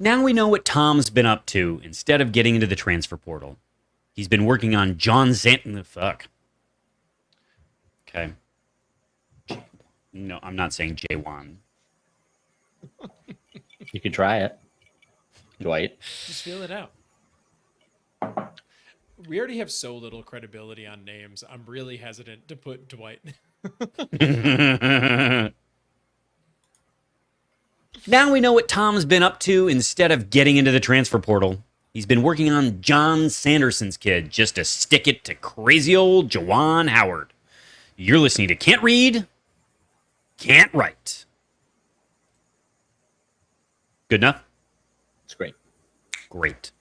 Now we know what Tom's been up to instead of getting into the transfer portal. He's been working on John Zanton. Fuck. Okay. No, I'm not saying J1. You could try it, Dwight. Just feel it out. We already have so little credibility on names. I'm really hesitant to put Dwight. Now we know what Tom's been up to instead of getting into the transfer portal. He's been working on John Sanderson's kid just to stick it to crazy old Juwan Howard. You're listening to Can't Read, Can't Write. Good enough? It's great. Great.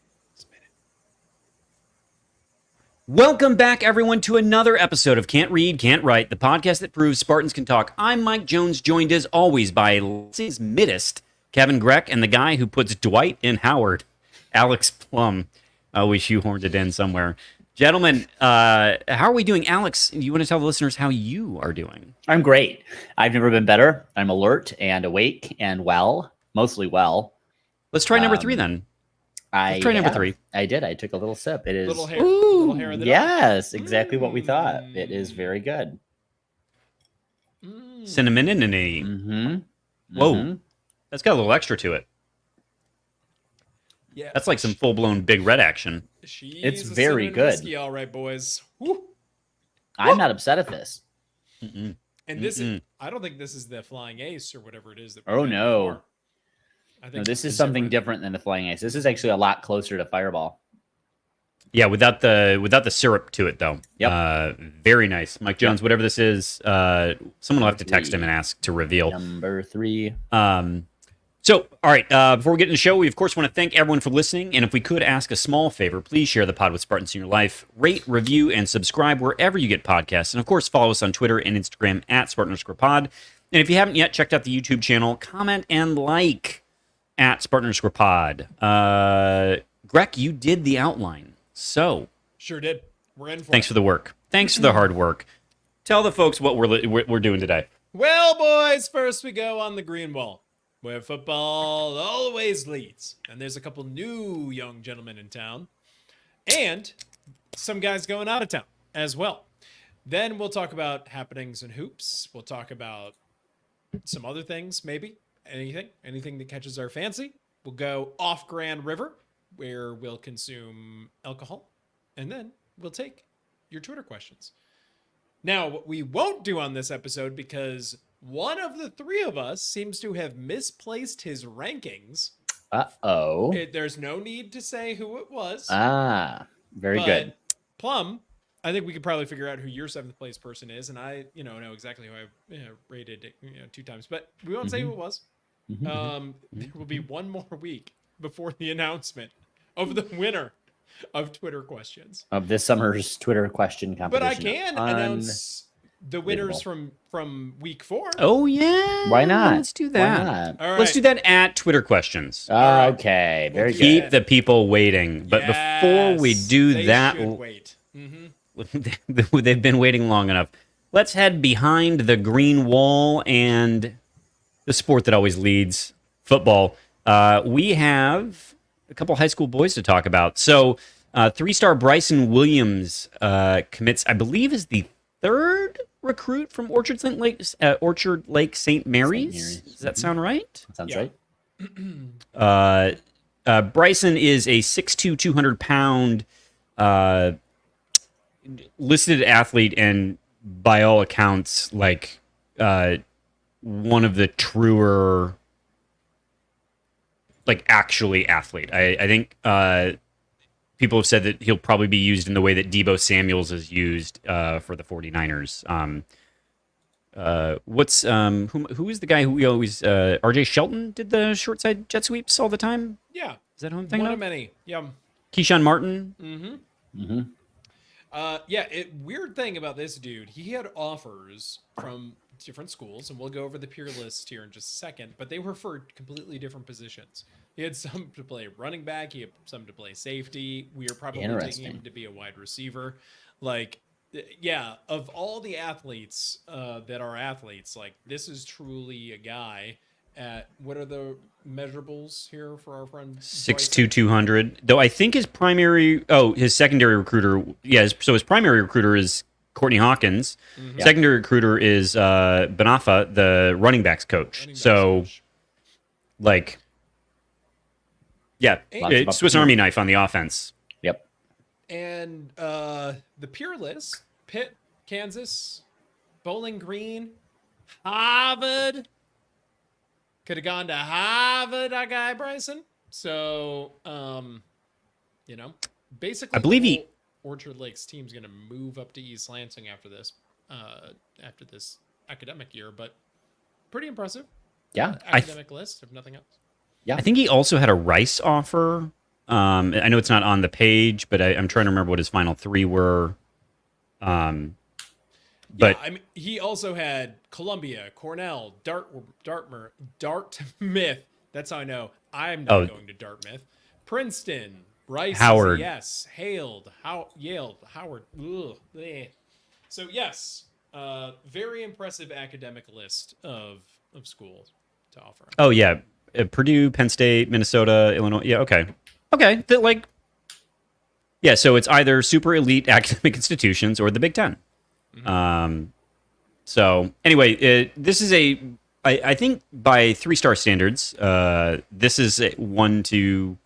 Welcome back, everyone, to another episode of Can't Read, Can't Write, the podcast that proves Spartans can talk. I'm Mike Jones, joined as always by Leslie's Middest, Kevin Greck, and the guy who puts Dwight in Howard, Alex Plum. We shoehorned it in somewhere. Gentlemen, how are we doing? Alex, you want to tell the listeners how you are doing? I'm great. I've never been better. I'm alert and awake and well, mostly well. Let's try number 3 then. Let's try number 3. I did. I took a little sip. It is Little hair in the yes, exactly what we thought. It is very good. Cinnamon and Mm-hmm. Whoa, that's got a little extra to it. Yeah, That's like some full-blown Big Red action. It's a very cinnamon good. Whiskey, all right, boys. Woo. I'm not upset at this. Mm-mm. And this is, I don't think this is the Flying Ace or whatever it is. That Oh, had no. before. I think No, this is something different than the Flying Ace. This is actually a lot closer to Fireball. Yeah, without the syrup to it though. Yep. Very nice, Mike Jones. Whatever this is, someone will have to text him and ask to reveal. Number 3. So, all right. Before we get into the show, we of course want to thank everyone for listening. And if we could ask a small favor, please share the pod with Spartans in your life. Rate, review, and subscribe wherever you get podcasts. And of course, follow us on Twitter and Instagram at Spartan_pod. And if you haven't yet checked out the YouTube channel, comment and like at Spartan_pod. Greg, you did the outline. So Sure did. We're in for thanks it. for the work. Thanks for the hard work. Tell the folks what we're doing today. Well, boys, first we go on the green wall, where football always leads. And there's a couple new young gentlemen in town. And some guys going out of town as well. Then we'll talk about happenings and hoops. We'll talk about some other things, maybe. Anything that catches our fancy. We'll go off Grand River, where we'll consume alcohol. And then we'll take your Twitter questions. Now, what we won't do on this episode, because one of the three of us seems to have misplaced his rankings. Uh-oh. There's no need to say who it was. Very but good. Plum, I think we could probably figure out who your 7th place person is, and I, know exactly who I rated 2 times, but we won't say who it was. There will be one more week before the announcement of the winner of Twitter questions. Of this summer's Twitter question competition. But I can announce the winners from week 4. Oh yeah. Why not? Let's do that. Why not? All right. Let's do that at Twitter questions. Okay, very Keep good. the people waiting. But before we Yes, do they that, should wait. Mm-hmm. they've been waiting long enough. Let's head behind the green wall and the sport that always leads, football. We have a couple high school boys to talk about. So 3-star Bryson Williams commits, I believe, is the 3rd recruit from Orchard Lake St. Mary's. Does that sound right? Sounds Yeah. right. Bryson is a 6'2", 200-pound listed athlete, and by all accounts, like one of the truer, like actually athlete. I think people have said that he'll probably be used in the way that Deebo Samuels is used for the 49ers. Who is the guy who we always RJ Shelton did the short side jet sweeps all the time? Yeah. Is that who I'm thinking One of? of many. Yeah. Keyshawn Martin. Weird thing about this dude, he had offers from different schools, and we'll go over the pure list here in just a second, but they were for completely different positions. He had some to play running back, he had some to play safety. We are probably taking him to be a wide receiver. Like, yeah, of all the athletes that are athletes, like, this is truly a guy at what are the measurables here for our friend 6'2", 200. Though I think his secondary recruiter, so his primary recruiter is Courtney Hawkins. Mhm. Secondary recruiter is Banafa, the running backs coach. Running backs So, coach. like, yeah, Lots of Swiss Army knife on the offense. Yep. And the Peerless, Pitt, Kansas, Bowling Green, Harvard. Could have gone to Harvard, our guy Bryson. So, basically, I believe the he- whole Orchard Lakes team's going to move up to East Lansing after this academic year. But pretty impressive Yeah. academic list, if nothing else. Yeah. I think he also had a Rice offer. I know it's not on the page, but I'm trying to remember what his final three were. But Yeah, I mean, he also had Columbia, Cornell, Dartmouth. That's how I know I'm not going to Dartmouth. Princeton, Rice, Howard. yes, Yale, Howard. Ugh, bleh. So yes, very impressive academic list of schools to offer. oh yeah, Purdue, Penn State, Minnesota, Illinois. Yeah, okay. Yeah, so it's either super elite academic institutions or the Big Ten. So anyway, this is I think by 3-star standards, this is one to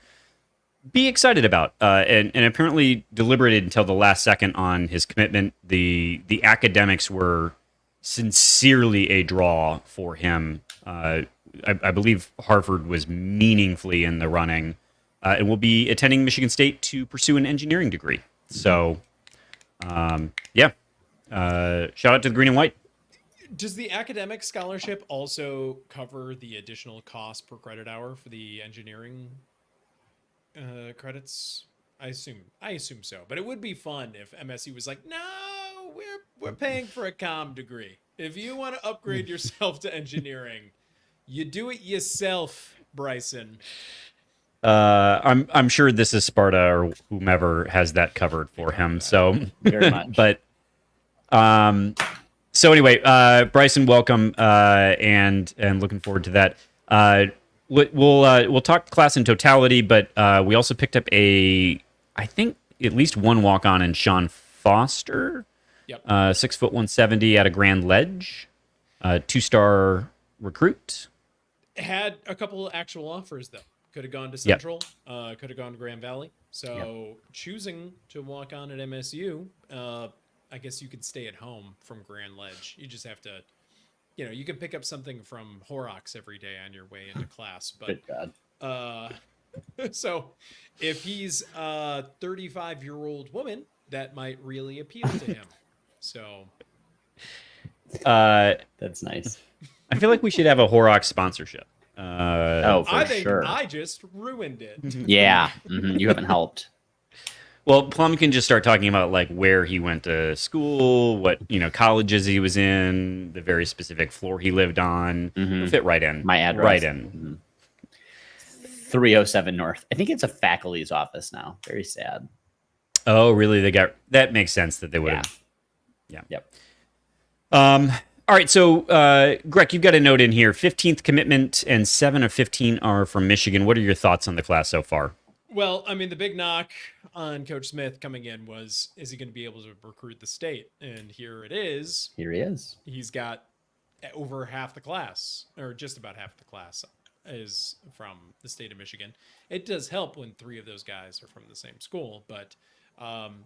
be excited about, and apparently deliberated until the last second on his commitment. The academics were sincerely a draw for him. I believe Harvard was meaningfully in the running, and will be attending Michigan State to pursue an engineering degree. So, yeah. Shout out to the green and white. Does the academic scholarship also cover the additional cost per credit hour for the engineering credits? I assume so. But it would be fun if MSU was like, no, we're paying for a comm degree. If you want to upgrade yourself to engineering, you do it yourself, Bryson. I'm sure this is Sparta or whomever has that covered for him. So Very much. but so anyway, Bryson, welcome, and looking forward to that. We'll talk class in totality, but we also picked up I think at least one walk on in Sean Foster. Yep. 6 foot 170 at a Grand Ledge, 2-star recruit. Had a couple of actual offers though. Could have gone to Central. Could have gone to Grand Valley. So choosing to walk on at MSU, I guess you could stay at home from Grand Ledge. You just have to, you can pick up something from Horrocks every day on your way into class. But Good God. so if he's a 35-year-old woman, that might really appeal to him. So That's nice. I feel like we should have a Horrocks sponsorship. For I think sure. I just ruined it. Yeah. You haven't helped. Well, Plum can just start talking about like where he went to school, what colleges he was in, the very specific floor he lived on. It'll fit right in. My address. Right in. 307 North. I think it's a faculty's office now. Very sad. Oh, really? That makes sense that they would have. Yeah. Yep. All right. So, Greg, you've got a note in here. 15th commitment and 7 of 15 are from Michigan. What are your thoughts on the class so far? Well, I mean, the big knock on Coach Smith coming in was, is he going to be able to recruit the state? And here it is. Here he is. He's got over half the class, or just about half the class, is from the state of Michigan. It does help when 3 of those guys are from the same school, but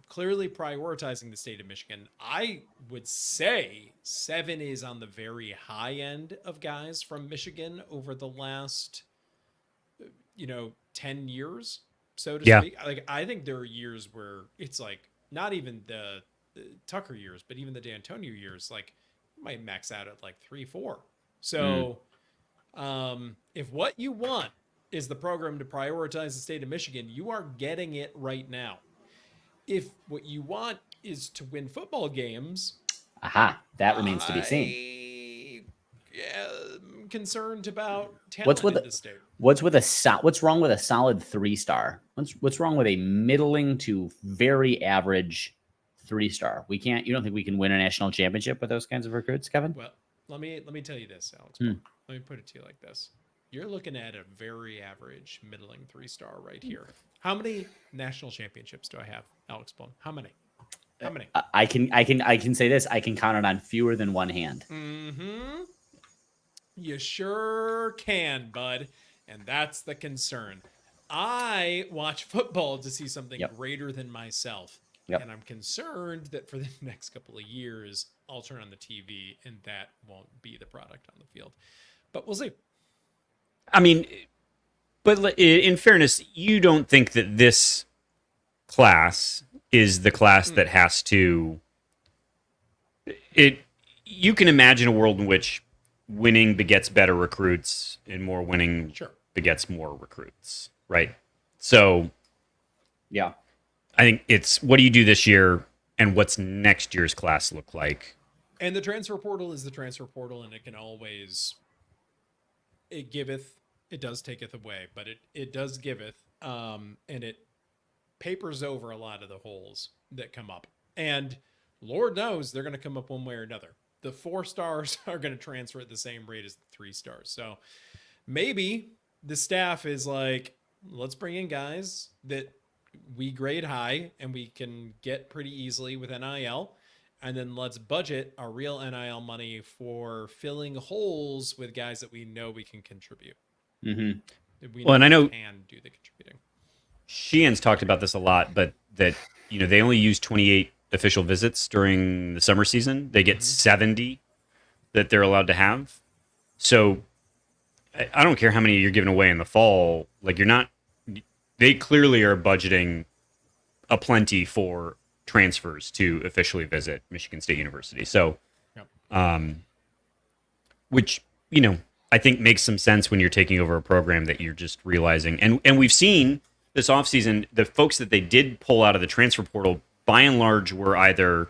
clearly prioritizing the state of Michigan. I would say 7 is on the very high end of guys from Michigan over the last, 10 years, so to speak. Like, I think there are years where it's like not even the Tucker years, but even the D'Antonio years, like might max out at like 3-4. So if what you want is the program to prioritize the state of Michigan, you are getting it right now. If what you want is to win football games, that remains to be seen. I'm concerned about talent in the state. What's wrong with a solid 3-star? What's wrong with a middling to very average 3-star? You don't think we can win a national championship with those kinds of recruits, Kevin? Well, let me tell you this, Alex. let me put it to you like this. You're looking at a very average, middling 3-star right here. How many national championships do I have, Alex Bloom? How many? How many? I can say this. I can count it on fewer than one hand. Mm-hmm. You sure can, bud. And that's the concern. I watch football to see something Yep. greater than myself. Yep. And I'm concerned that for the next couple of years, I'll turn on the TV and that won't be the product on the field. But we'll see. I mean, but in fairness, you don't think that this class is the class that has to it you can imagine a world in which winning begets better recruits and more winning Sure. begets more recruits, right? So Yeah. I think it's what do you do this year and what's next year's class look like? And the transfer portal is the transfer portal, and it can always it giveth, it does taketh away, but it does giveth, and it papers over a lot of the holes that come up. And Lord knows they're going to come up one way or another. The 4 stars are going to transfer at the same rate as the 3 stars. So maybe the staff is like, let's bring in guys that we grade high and we can get pretty easily with NIL. And then let's budget our real NIL money for filling holes with guys that we know we can contribute. Mm-hmm. That we Well, and I know- can do the contributing. Sheehan's talked about this a lot, but that they only use 28 official visits during the summer season. They get 70 that they're allowed to have. So I don't care how many you're giving away in the fall. Like they clearly are budgeting a plenty for transfers to officially visit Michigan State University. So, Yep. which, I think makes some sense when you're taking over a program that you're just realizing. And we've seen this offseason, the folks that they did pull out of the transfer portal, by and large, were either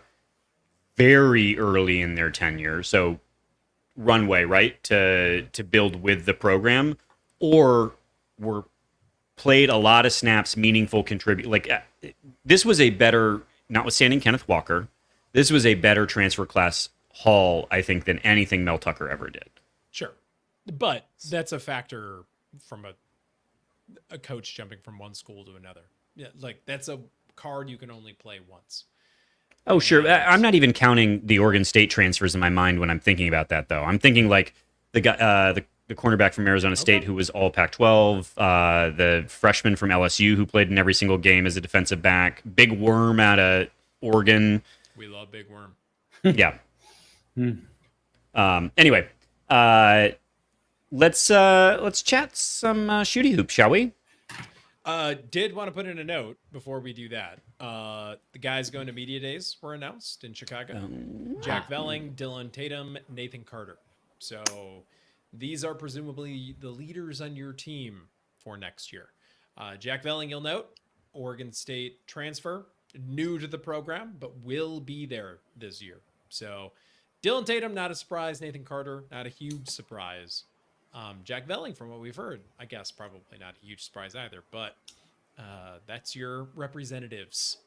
very early in their tenure, so runway, right, to build with the program, or were played a lot of snaps, meaningful contribute. Like this was a better, notwithstanding Kenneth Walker, this was a better transfer class haul, I think, than anything Mel Tucker ever did. Sure. But that's a factor from a coach jumping from one school to another. Yeah, like that's a card you can only play once. Oh, sure. I'm not even counting the Oregon State transfers in my mind when I'm thinking about that, though. I'm thinking like the guy, the cornerback from Arizona State who was all Pac-12, the freshman from LSU who played in every single game as a defensive back, Big Worm out of Oregon. We love Big Worm. Yeah. Anyway, let's chat some shooty hoop, shall we? Did want to put in a note before we do that. The guys going to media days were announced in Chicago. Jack Velling, Dylan Tatum, Nathan Carter. So these are presumably the leaders on your team for next year. Jack Velling, you'll note, Oregon State transfer, new to the program, but will be there this year. So Dylan Tatum, not a surprise. Nathan Carter, not a huge surprise. Jack Velling, from what we've heard, I guess probably not a huge surprise either, but that's your representatives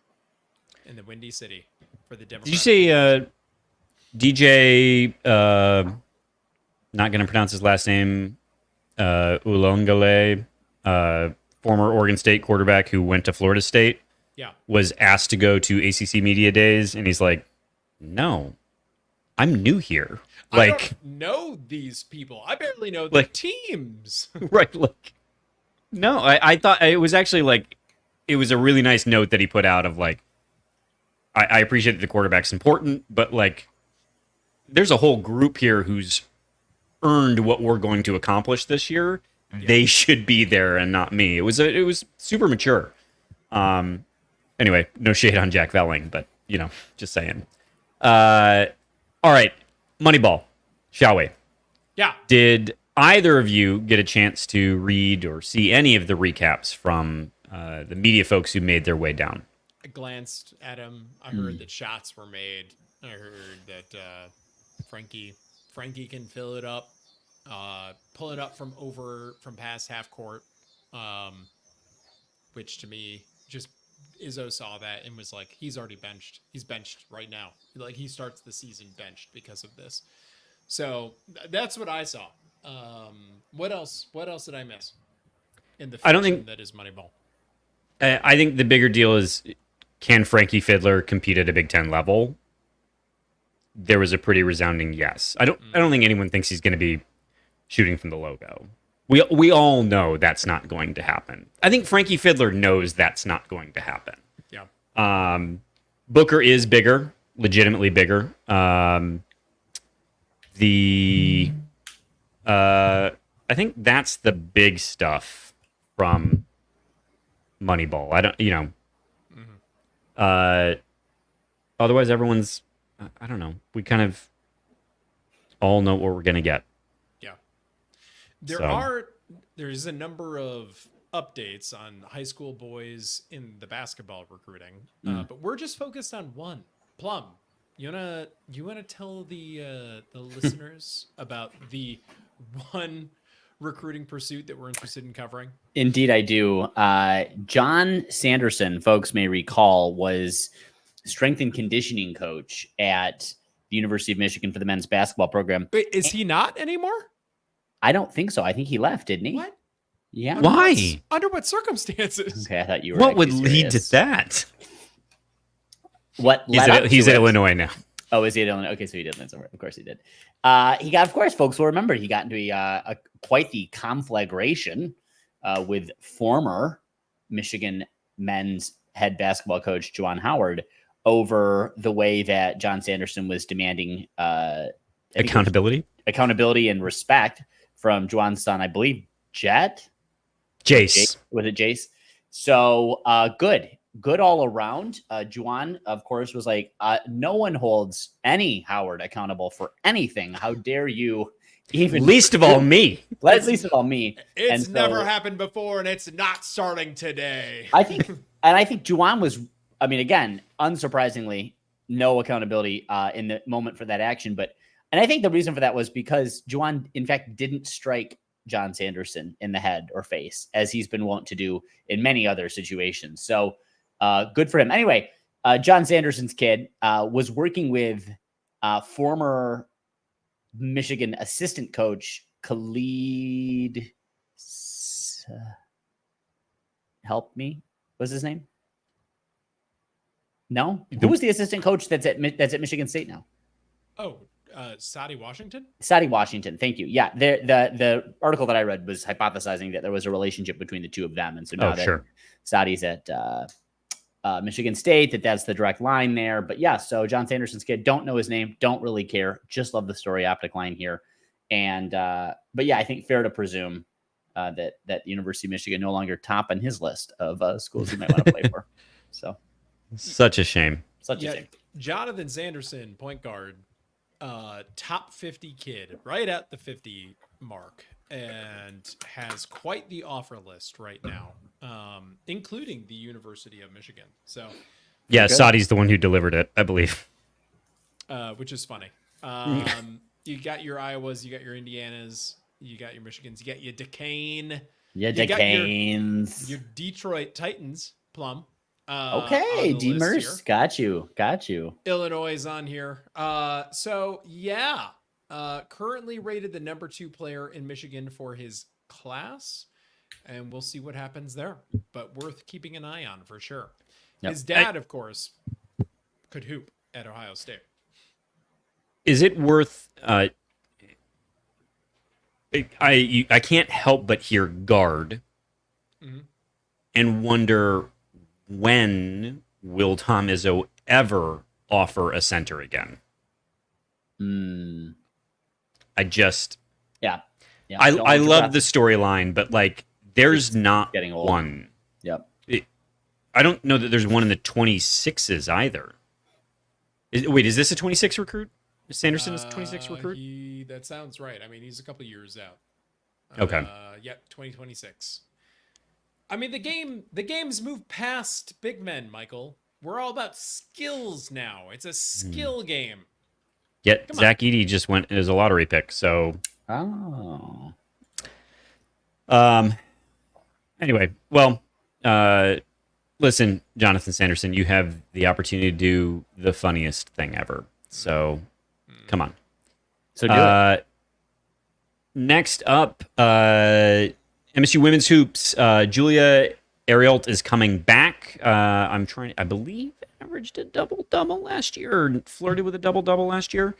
in the Windy City for the Democrats. Did you say DJ, not going to pronounce his last name, Ulongale, former Oregon State quarterback who went to Florida State, Yeah. was asked to go to ACC Media Days, and he's like, no, I'm new here. I don't know these people. I barely know the teams. Right. Like, no, I thought it was actually like, it was a really nice note that he put out of like, I appreciate that the quarterback's important, but like, there's a whole group here who's earned what we're going to accomplish this year. Yeah. They should be there and not me. It was super mature. Anyway, no shade on Jack Velling, but just saying. All right. Moneyball, shall we? Yeah. Did either of you get a chance to read or see any of the recaps from the media folks who made their way down? I glanced at him. I heard that shots were made. I heard that Frankie can fill it up, pull it up from past half court, which to me just Izzo saw that and was like, he's already benched. He's benched right now. Like he starts the season benched because of this. So that's what I saw. What else? What else did I miss in the I don't fiction think- that is Moneyball? I think the bigger deal is, can Frankie Fiddler compete at a Big Ten level? There was a pretty resounding yes. I don't think anyone thinks he's going to be shooting from the logo. We all know that's not going to happen. I think Frankie Fiddler knows that's not going to happen. Yeah. Booker is bigger, legitimately bigger. I think that's the big stuff from Moneyball. I don't, otherwise everyone's, I don't know. We kind of all know what we're going to get. Yeah. So- There's a number of updates on high school boys in the basketball recruiting, but we're just focused on one. Plum, you wanna tell the listeners about the one recruiting pursuit that we're interested in covering? Indeed, I do. John Sanderson, folks may recall, was strength and conditioning coach at the University of Michigan for the men's basketball program. Wait, is he not anymore? I don't think so. I think he left, didn't he? What? Yeah. Why? Under what circumstances? Okay, I thought you were. What would actually lead to serious. that? What? He's led up at, he's to at it? Illinois now. Oh, is he at Illinois? Okay, so he did. Of course he did. He got, of course, folks will remember, he got into a quite the conflagration with former Michigan men's head basketball coach Juwan Howard over the way that John Sanderson was demanding I think it was accountability and respect from Juwan's son, I believe, Jet. Jace. Was it Jace? So good all around. Juwan, of course, was like, no one holds any Howard accountable for anything. How dare you even Least of all me. least of all me. It's And so- never happened before, and it's not starting today. I think Juwan was, I mean, again, unsurprisingly, no accountability in the moment for that action. And I think the reason for that was because Juwan, in fact, didn't strike John Sanderson in the head or face, as he's been wont to do in many other situations. So good for him. Anyway, John Sanderson's kid was working with former Michigan assistant coach Khalid. Help me. What's his name? No, who was the assistant coach that's at Michigan State now? Oh, Sadi Washington? Sadi Washington. Thank you. Yeah, the article that I read was hypothesizing that there was a relationship between the two of them, and so now that Sure. Sadi's at Michigan State, that's the direct line there. But yeah, so John Sanderson's kid, don't know his name, don't really care, just love the story optic line here. And but yeah, I think fair to presume that the University of Michigan no longer top on his list of schools he might want to play for. So Such a shame. such a Yeah, shame. Jonathan Sanderson, point guard, top 50 kid, right at the 50 mark, and has quite the offer list right now, including the University of Michigan. So, Yeah, Good. Sadi's the one who delivered it, I believe. which is funny. You got your Iowas, you got your Indianas, you got your Michigans, you got your Duquesne, Yeah, you got your- Decanes. your Detroit Titans, Plum. Okay, on the list Demers. here. Got you. Illinois is on here. So yeah, currently rated the number 2 player in Michigan for his class, and we'll see what happens there. But worth keeping an eye on for sure. Yep. His dad, of course, could hoop at Ohio State. Is it worth? I can't help but hear guard, Mhm. and wonder when will Tom Izzo ever offer a center again? Mm, I just yeah. I Don't hold your love breath. the storyline, but like there's not getting old. one. Yep. I don't know that there's one in the 26s either. Wait, is this a 26 recruit? Is Sanderson is a 26 recruit? That sounds right. I mean, he's a couple years out. Okay. Yep, 2026. I mean, the game's moved past big men, Michael. We're all about skills now. It's a skill game. Yet Come on. Zach Edey just went as a lottery pick. So Oh. anyway, well, listen, Jonathan Sanderson, you have the opportunity to do the funniest thing ever. So come on. So do it. Next up, MSU women's hoops. Julia Arielt is coming back. I believe, averaged a double-double last year, or flirted with a double-double last year.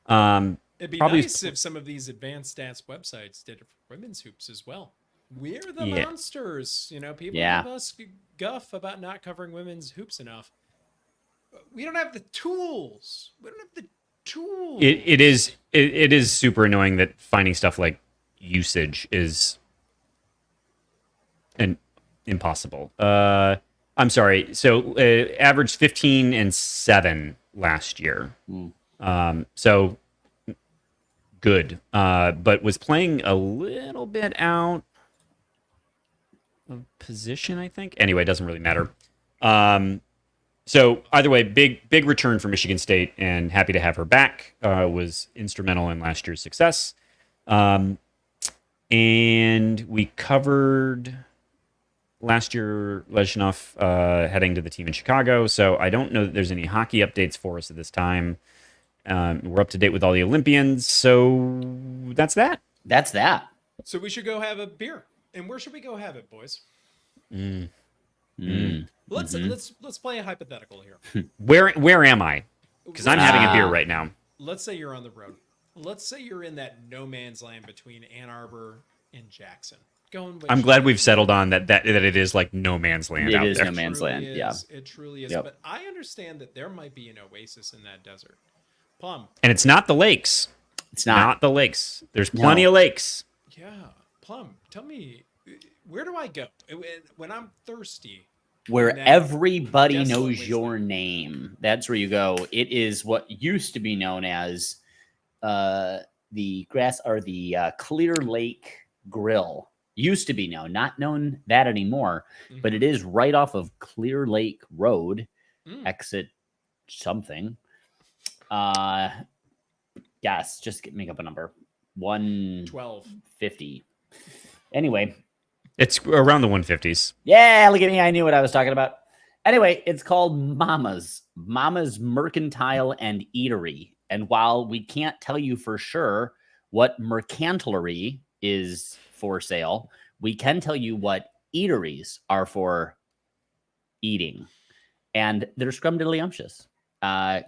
It'd be Probably- nice if some of these advanced stats websites did it for women's hoops as well. We're the Yeah. monsters. You know, people Yeah. give us guff about not covering women's hoops enough. We don't have the tools. We don't have the tools. It is super annoying that finding stuff like usage is impossible. I'm sorry. So averaged 15 and 7 last year. So good. But was playing a little bit out of position, I think. Anyway, it doesn't really matter. So either way, big return for Michigan State, and happy to have her back. Was instrumental in last year's success. And we covered last year Lezhnov heading to the team in Chicago. So I don't know that there's any hockey updates for us at this time. We're up to date with all the Olympians. So that's that. That's that. So we should go have a beer. And where should we go have it, boys? Let's play a hypothetical here. Where am I? Because I'm having a beer right now. Let's say you're on the road. Let's say you're in that no man's land between Ann Arbor and Jackson. I'm glad we've settled on that it is like no man's land It out is there. no man's land. Yeah. It truly is. Yep. But I understand that there might be an oasis in that desert. Plum. And it's not the lakes. It's not. the lakes. There's plenty of lakes. Yeah. Plum, tell me, where do I go when I'm thirsty? Where Now, everybody desolate knows wasteland. your name. That's where you go. It is what used to be known as the Clear Lake Grill. Used to be known, not known that anymore, but it is right off of Clear Lake Road, exit something. Yes, just make up a number. 150. 12. Anyway, It's around the 150s. yeah, look at me. I knew what I was talking about. Anyway, it's called Mama's Mercantile and Eatery. And while we can't tell you for sure what mercantilery is for sale, we can tell you what eateries are for eating. And they're scrumdiddlyumptious.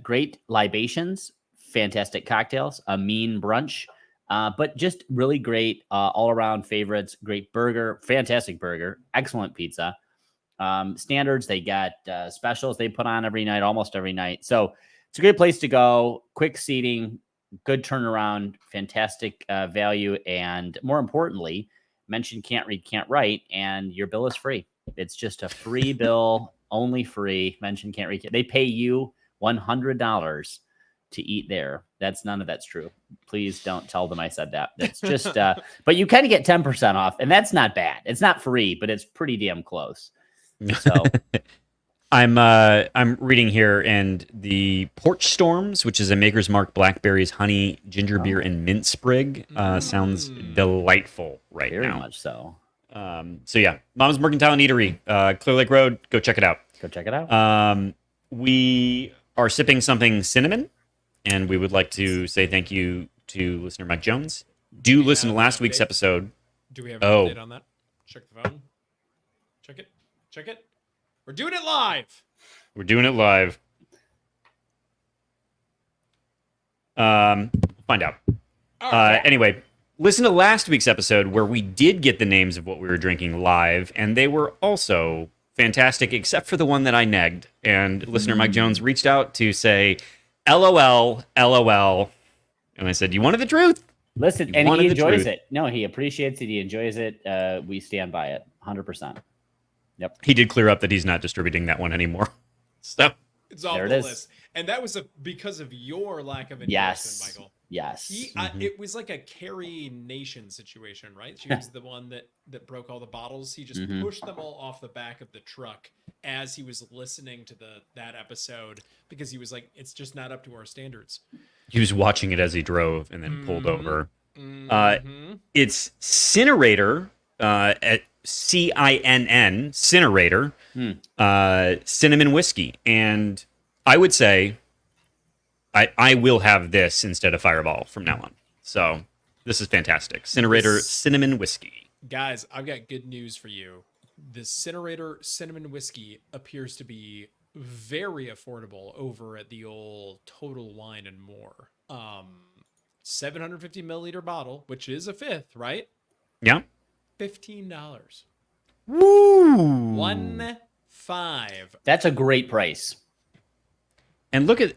Great libations, fantastic cocktails, a mean brunch, but just really great all-around favorites. Great burger, fantastic burger, excellent pizza. Standards, they got specials they put on every night, almost every night. So it's a great place to go. Quick seating, good turnaround, fantastic value, and more importantly, mention can't read, can't write, and your bill is free. It's just a free bill, only free. Mention can't read. They pay you $100 to eat there. None of that's true. Please don't tell them I said that. That's just, but you kind of get 10% off, and that's not bad. It's not free, but it's pretty damn close. So I'm reading here, and the Porch Storms, which is a Maker's Mark blackberries, honey, ginger beer, and mint sprig, sounds delightful right very now. much so. So yeah, Mama's Mercantile and Eatery, Clear Lake Road. Go check it out. Go check it out. We are sipping something cinnamon, and we would like to say thank you to listener Mike Jones. Do listen to have last an week's update? episode. Do we have an Oh. update on that? Check the phone. Check it. Check it. We're doing it live. We're doing it live. Find out. All right. Anyway, listen to last week's episode where we did get the names of what we were drinking live, and they were also fantastic, except for the one that I negged. And listener Mike Jones reached out to say, LOL, LOL. And I said, you wanted the truth? Listen, You and wanted he the enjoys truth. it. No, he appreciates it. He enjoys it. We stand by it 100%. He did clear up that he's not distributing that one anymore. So It's off there the it is. list. And that was because of your lack of Yes. endorsement, Michael. Yes. It was like a Carrie Nation situation, right? She was the one that broke all the bottles. He just pushed them all off the back of the truck as he was listening to that episode because he was like, it's just not up to our standards. he was watching it as he drove and then pulled over. Mhm. It's Cinerator, at CINN, Cinerator, cinnamon whiskey. And I would say I will have this instead of Fireball from now on. So This is fantastic. Cinerator This- cinnamon whiskey. Guys, I've got good news for you. The Cinerator cinnamon whiskey appears to be very affordable over at the old Total Wine and More. 750 milliliter bottle, which is a fifth, right? Yeah. $15. Woo! 1.5. That's a great price. And look at,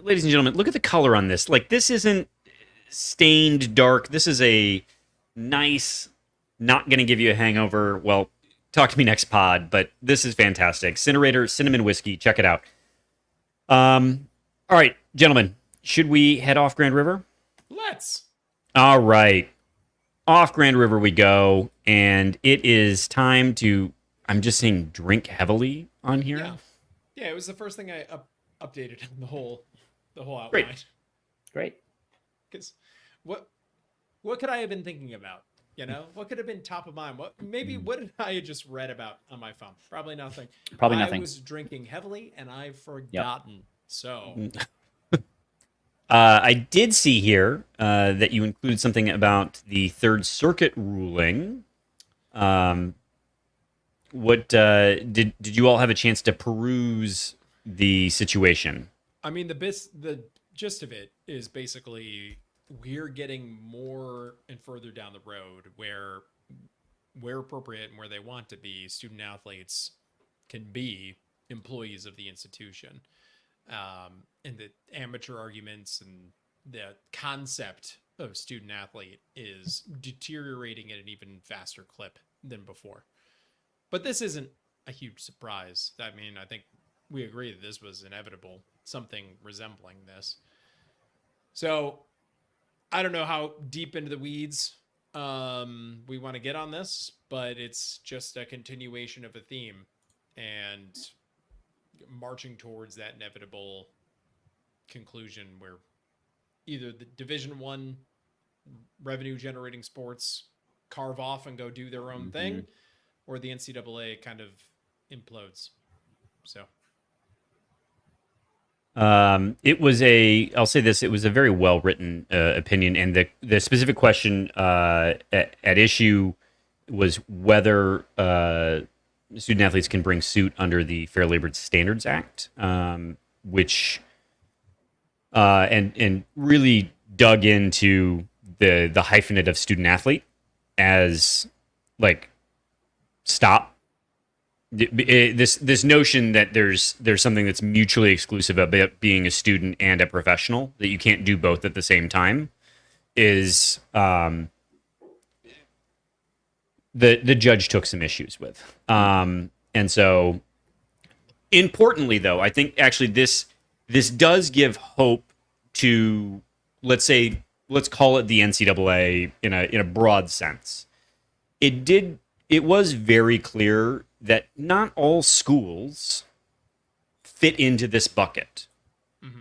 ladies and gentlemen, look at the color on this. Like, this isn't stained dark. This is a nice, not going to give you a hangover. Well, talk to me next pod, but this is fantastic. Cinerator cinnamon whiskey. Check it out. All right, gentlemen, should we head off Grand River? Let's. All right. Off Grand River we go, and it is time to, I'm just saying, drink heavily on here. Yeah. Yeah, it was the first thing I updated in the whole outline. Great. Great. Because what could I have been thinking about? You know, what could have been top of mind? What did I just read about on my phone? Probably nothing. Probably I nothing. was drinking heavily and I've forgotten. So I did see here that you included something about the Third Circuit ruling. What did you all have a chance to peruse the situation? I mean, the gist of it is basically we're getting more and further down the road where appropriate and where they want to be, student athletes can be employees of the institution. And the amateur arguments and the concept of student athlete is deteriorating at an even faster clip than before. But this isn't a huge surprise. I mean, I think we agree that this was inevitable, something resembling this. So I don't know how deep into the weeds we want to get on this, but it's just a continuation of a theme and marching towards that inevitable conclusion where either the Division One revenue generating sports carve off and go do their own thing, or the NCAA kind of implodes. So I'll say this, it was a very well written opinion, and the specific question at issue was whether student athletes can bring suit under the Fair Labor Standards Act, which and really dug into the hyphenate of student athlete as like stop this notion that there's something that's mutually exclusive about being a student and a professional, that you can't do both at the same time, is the judge took some issues with. And so importantly though, I think actually this does give hope to, let's call it the NCAA in a broad sense. It was very clear that not all schools fit into this bucket.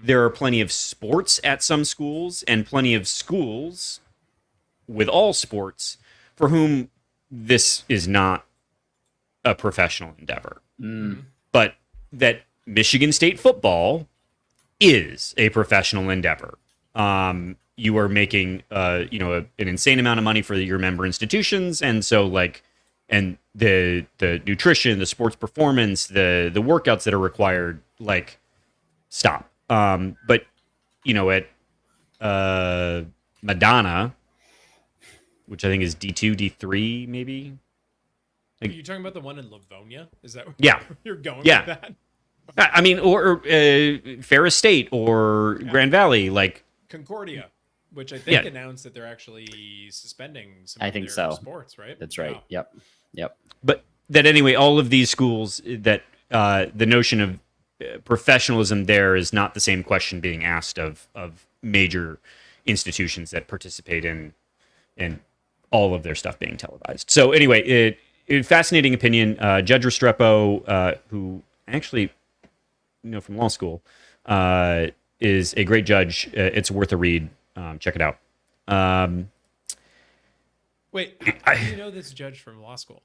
There are plenty of sports at some schools and plenty of schools with all sports for whom this is not a professional endeavor. But that Michigan State football is a professional endeavor. You are making an insane amount of money for your member institutions, and so and the nutrition, the sports performance, the workouts that are required, stop. But at Madonna, which I think is D2, D3, maybe. are you talking about the one in Livonia? Is that where Yeah. you're going Yeah. with that? I mean, or Ferris State or Grand Valley, Concordia, which I think Yeah. announced that they're actually suspending some I of think their so. sports, right? That's right. Yeah. Yep. but that anyway, all of these schools, that the notion of professionalism there is not the same question being asked of major institutions that participate in all of their stuff being televised. So anyway, fascinating opinion. Judge Restrepo, who actually from law school, is a great judge. It's worth a read. Check it out. Wait, how do you know this judge from law school?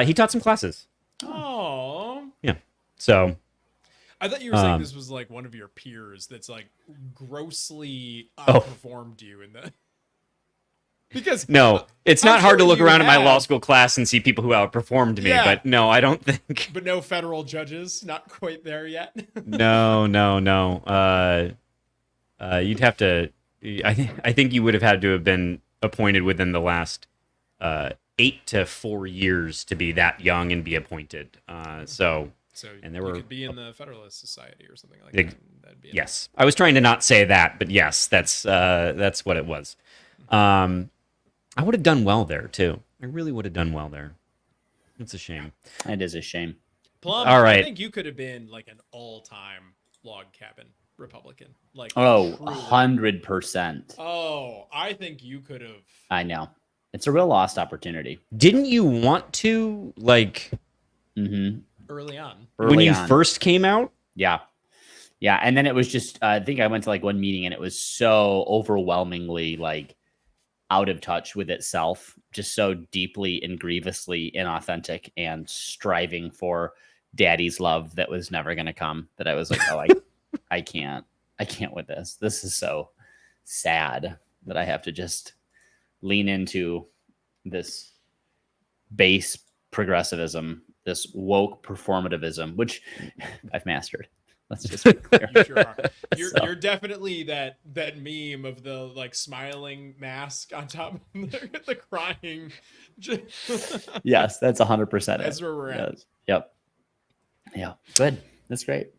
He taught some classes. Oh, Yeah. So I thought you were saying this was like one of your peers that's like grossly Oh. outperformed you in the. Because No, it's I'm not hard to sure look you around at my law have. school class and see people who outperformed me, Yeah. but no, I don't think. But no federal judges, not quite there yet. No. You'd have to. I think you would have had to have been appointed within the last 8 to 4 years to be that young and be appointed. So And there you were could be in the Federalist Society or something like Ex- that. That'd be yes, I was trying to not say that, but yes, that's what it was. I would have done well there too. I really would have done well there. It's a shame. It is a shame. Plum, All right. I think you could have been like an all-time log cabin Republican. Like Oh, truly. 100%. Oh, I think you could have. I know. It's a real lost opportunity. Didn't you want to like Mm-hmm. Early on. when you first came out? Yeah. Yeah. And then it was just, I think I went to like one meeting and it was so overwhelmingly like out of touch with itself, just so deeply and grievously inauthentic and striving for daddy's love that was never going to come, that I was like, oh, I can't with this. This is so sad that I have to just lean into this base progressivism, this woke performativism, which I've mastered. Let's just be clear. You sure are. You're, So- you're definitely that meme of the like smiling mask on top of the crying. Yes, that's 100%. That's where we're at. Yes. Yep. Yeah. Good. That's great.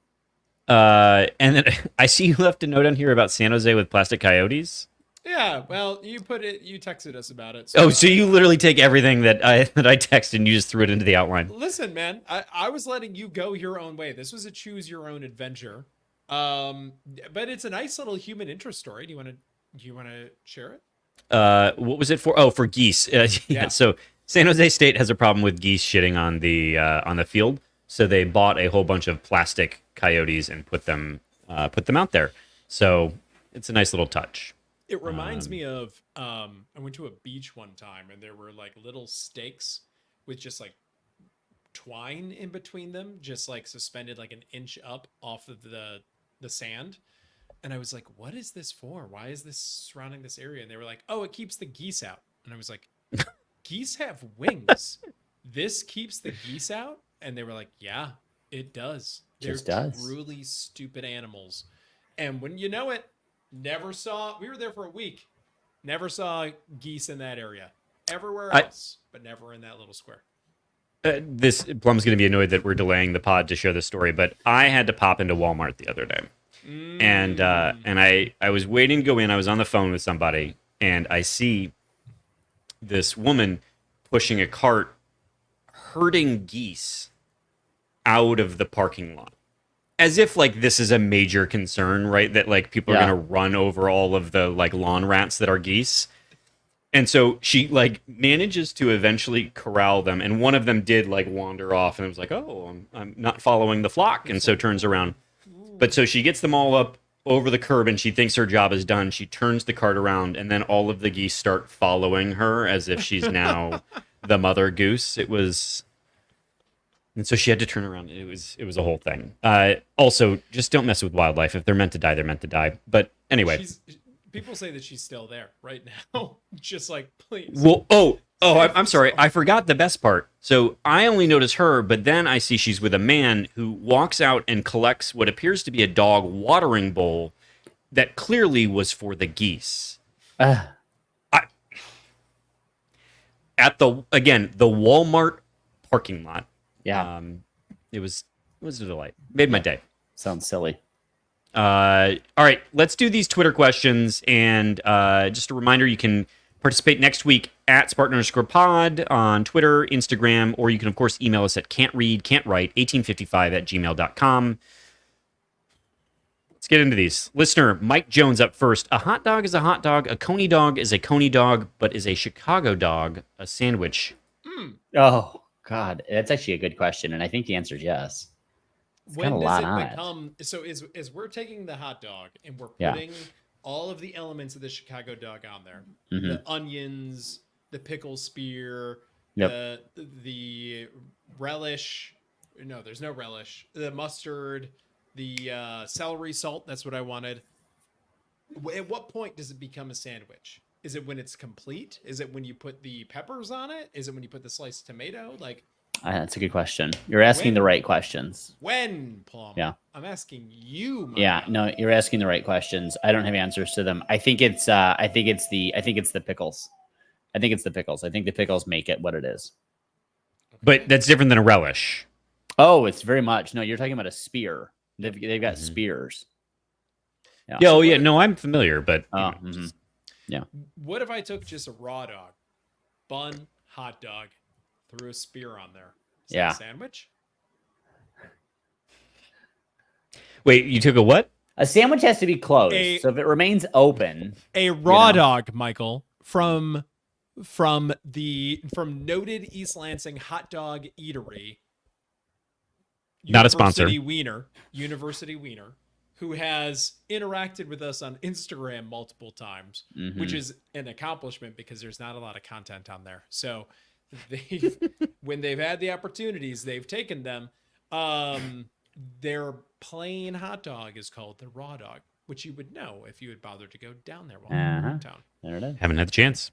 And then I see you left a note on here about San Jose with plastic coyotes. Yeah, well, you texted us about it. Oh, so you literally take everything that I texted and you just threw it into the outline. Listen, man, I was letting you go your own way. This was a choose your own adventure. But it's a nice little human interest story. Do you want to share it? What was it for? Oh, for geese. Yeah. Yeah. So San Jose State has a problem with geese shitting on the field, so they bought a whole bunch of plastic coyotes and put them out there. So it's a nice little touch. It reminds me of I went to a beach one time and there were like little stakes with just like twine in between them, just like suspended like an inch up off of the sand. And I was like, what is this for? Why is this surrounding this area? And they were like, oh, it keeps the geese out. And I was like, geese have wings. This keeps the geese out? And they were like, yeah, it does. They're Just does. truly stupid animals. And when you know it, we were there for a week, never saw geese in that area. Everywhere else, but never in that little square. This Plum's going to be annoyed that we're delaying the pod to share the story, but I had to pop into Walmart the other day. And I was waiting to go in. I was on the phone with somebody, and I see this woman pushing a cart, herding geese out of the parking lot, as if like this is a major concern, right? That like people are Yeah. gonna run over all of the like lawn rats that are geese. And so she like manages to eventually corral them, and one of them did like wander off, and it was like, oh, I'm not following the flock, and so turns around. But so she gets them all up over the curb, and she thinks her job is done. She turns the cart around, and then all of the geese start following her as if she's now the mother goose. It was, and so she had to turn around. It was a whole thing. Also, just don't mess with wildlife. If they're meant to die, they're meant to die. But anyway, People say that she's still there right now. Just like, please. well, I'm sorry. I forgot the best part. So I only notice her, but then I see she's with a man who walks out and collects what appears to be a dog watering bowl that clearly was for the geese. At the Walmart parking lot. Yeah. It was a delight. Made my day. Sounds silly. All right, let's do these Twitter questions. And just a reminder, you can participate next week at Spartan_pod on Twitter, Instagram, or you can, of course, email us at can'tread.1855@gmail.com. Let's get into these. Listener Mike Jones up first. A hot dog is a hot dog. A coney dog is a coney dog, but is a Chicago dog a sandwich? Oh, God. That's actually a good question. And I think the answer is yes. It's got When a does lot it on it. become so is we're taking the hot dog and we're Yeah. putting all of the elements of the Chicago dog on there. Mhm. The onions, the pickle spear, Yep. the relish. No, there's no relish. The mustard, the celery salt. That's what I wanted. At what point does it become a sandwich? Is it when it's complete? Is it when you put the peppers on it? Is it when you put the sliced tomato? Like, That's a good question. You're asking the right questions. when, Plum? Yeah. I'm asking you. My Yeah, man. no, you're asking the right questions. I don't have answers to them. I think it's the pickles. I think it's the pickles. I think the pickles make it what it is. But that's different than a relish. Oh, it's very much. No, you're talking about a spear. They've got spears. Yeah, oh yeah, no, I'm familiar, but Oh, you know, mhm. What if I took just a raw dog, bun, hot dog, threw a spear on there? Is that Yeah. a sandwich? wait, you took a what? A sandwich has to be closed. So if it remains open, A raw know. dog, Michael, from noted East Lansing hot dog eatery. Not a sponsor. University Wiener, who has interacted with us on Instagram multiple times, mhm. which is an accomplishment because there's not a lot of content on there. So when they've had the opportunities, they've taken them. Their plain hot dog is called the raw dog, which you would know if you had bothered to go down there while you were in town. There it is. Haven't had the chance.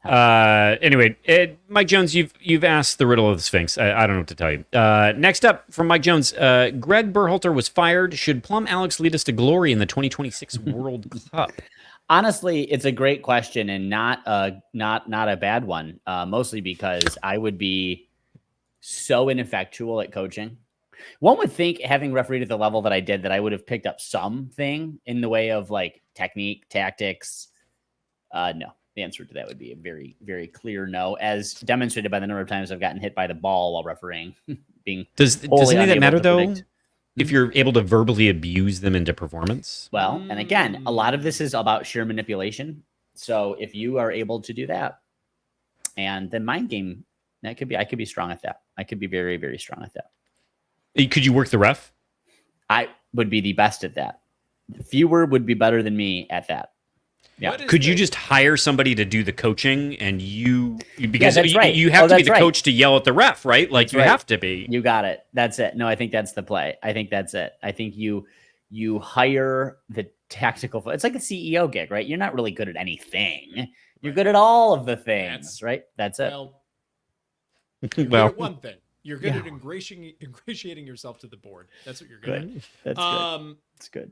Anyway, Mike Jones, you've asked the riddle of the Sphinx. I don't know what to tell you. Next up from Mike Jones, Greg Berhalter was fired. Should Plum Alex lead us to glory in the 2026 World Cup? Honestly, it's a great question and not a bad one. Mostly because I would be so ineffectual at coaching. One would think, having refereed at the level that I did, that I would have picked up something in the way of like technique, tactics. No, the answer to that would be a very, very clear no, as demonstrated by the number of times I've gotten hit by the ball while refereeing. Does wholly any of that unable matter to though? predict. If you're able to verbally abuse them into performance? Well, and again, a lot of this is about sheer manipulation. So if you are able to do that, and then mind game, I could be strong at that. I could be very, very strong at that. Could you work the ref? I would be the best at that. Fewer would be better than me at that. Yeah. What is Could you the- just hire somebody to do the coaching and because that's right. you have to be That's the right. coach to yell at the ref, right? Like That's you right. have to be. You got it. That's it. No, I think that's the play. I think that's it. I think you hire the tactical. It's like a CEO gig, right? You're not really good at anything. You're good at all of the things, That's- right? That's it. Well, you're good Well, at one thing. You're good Yeah. at ingratiating yourself to the board. That's what you're good Good. at. That's good. That's good.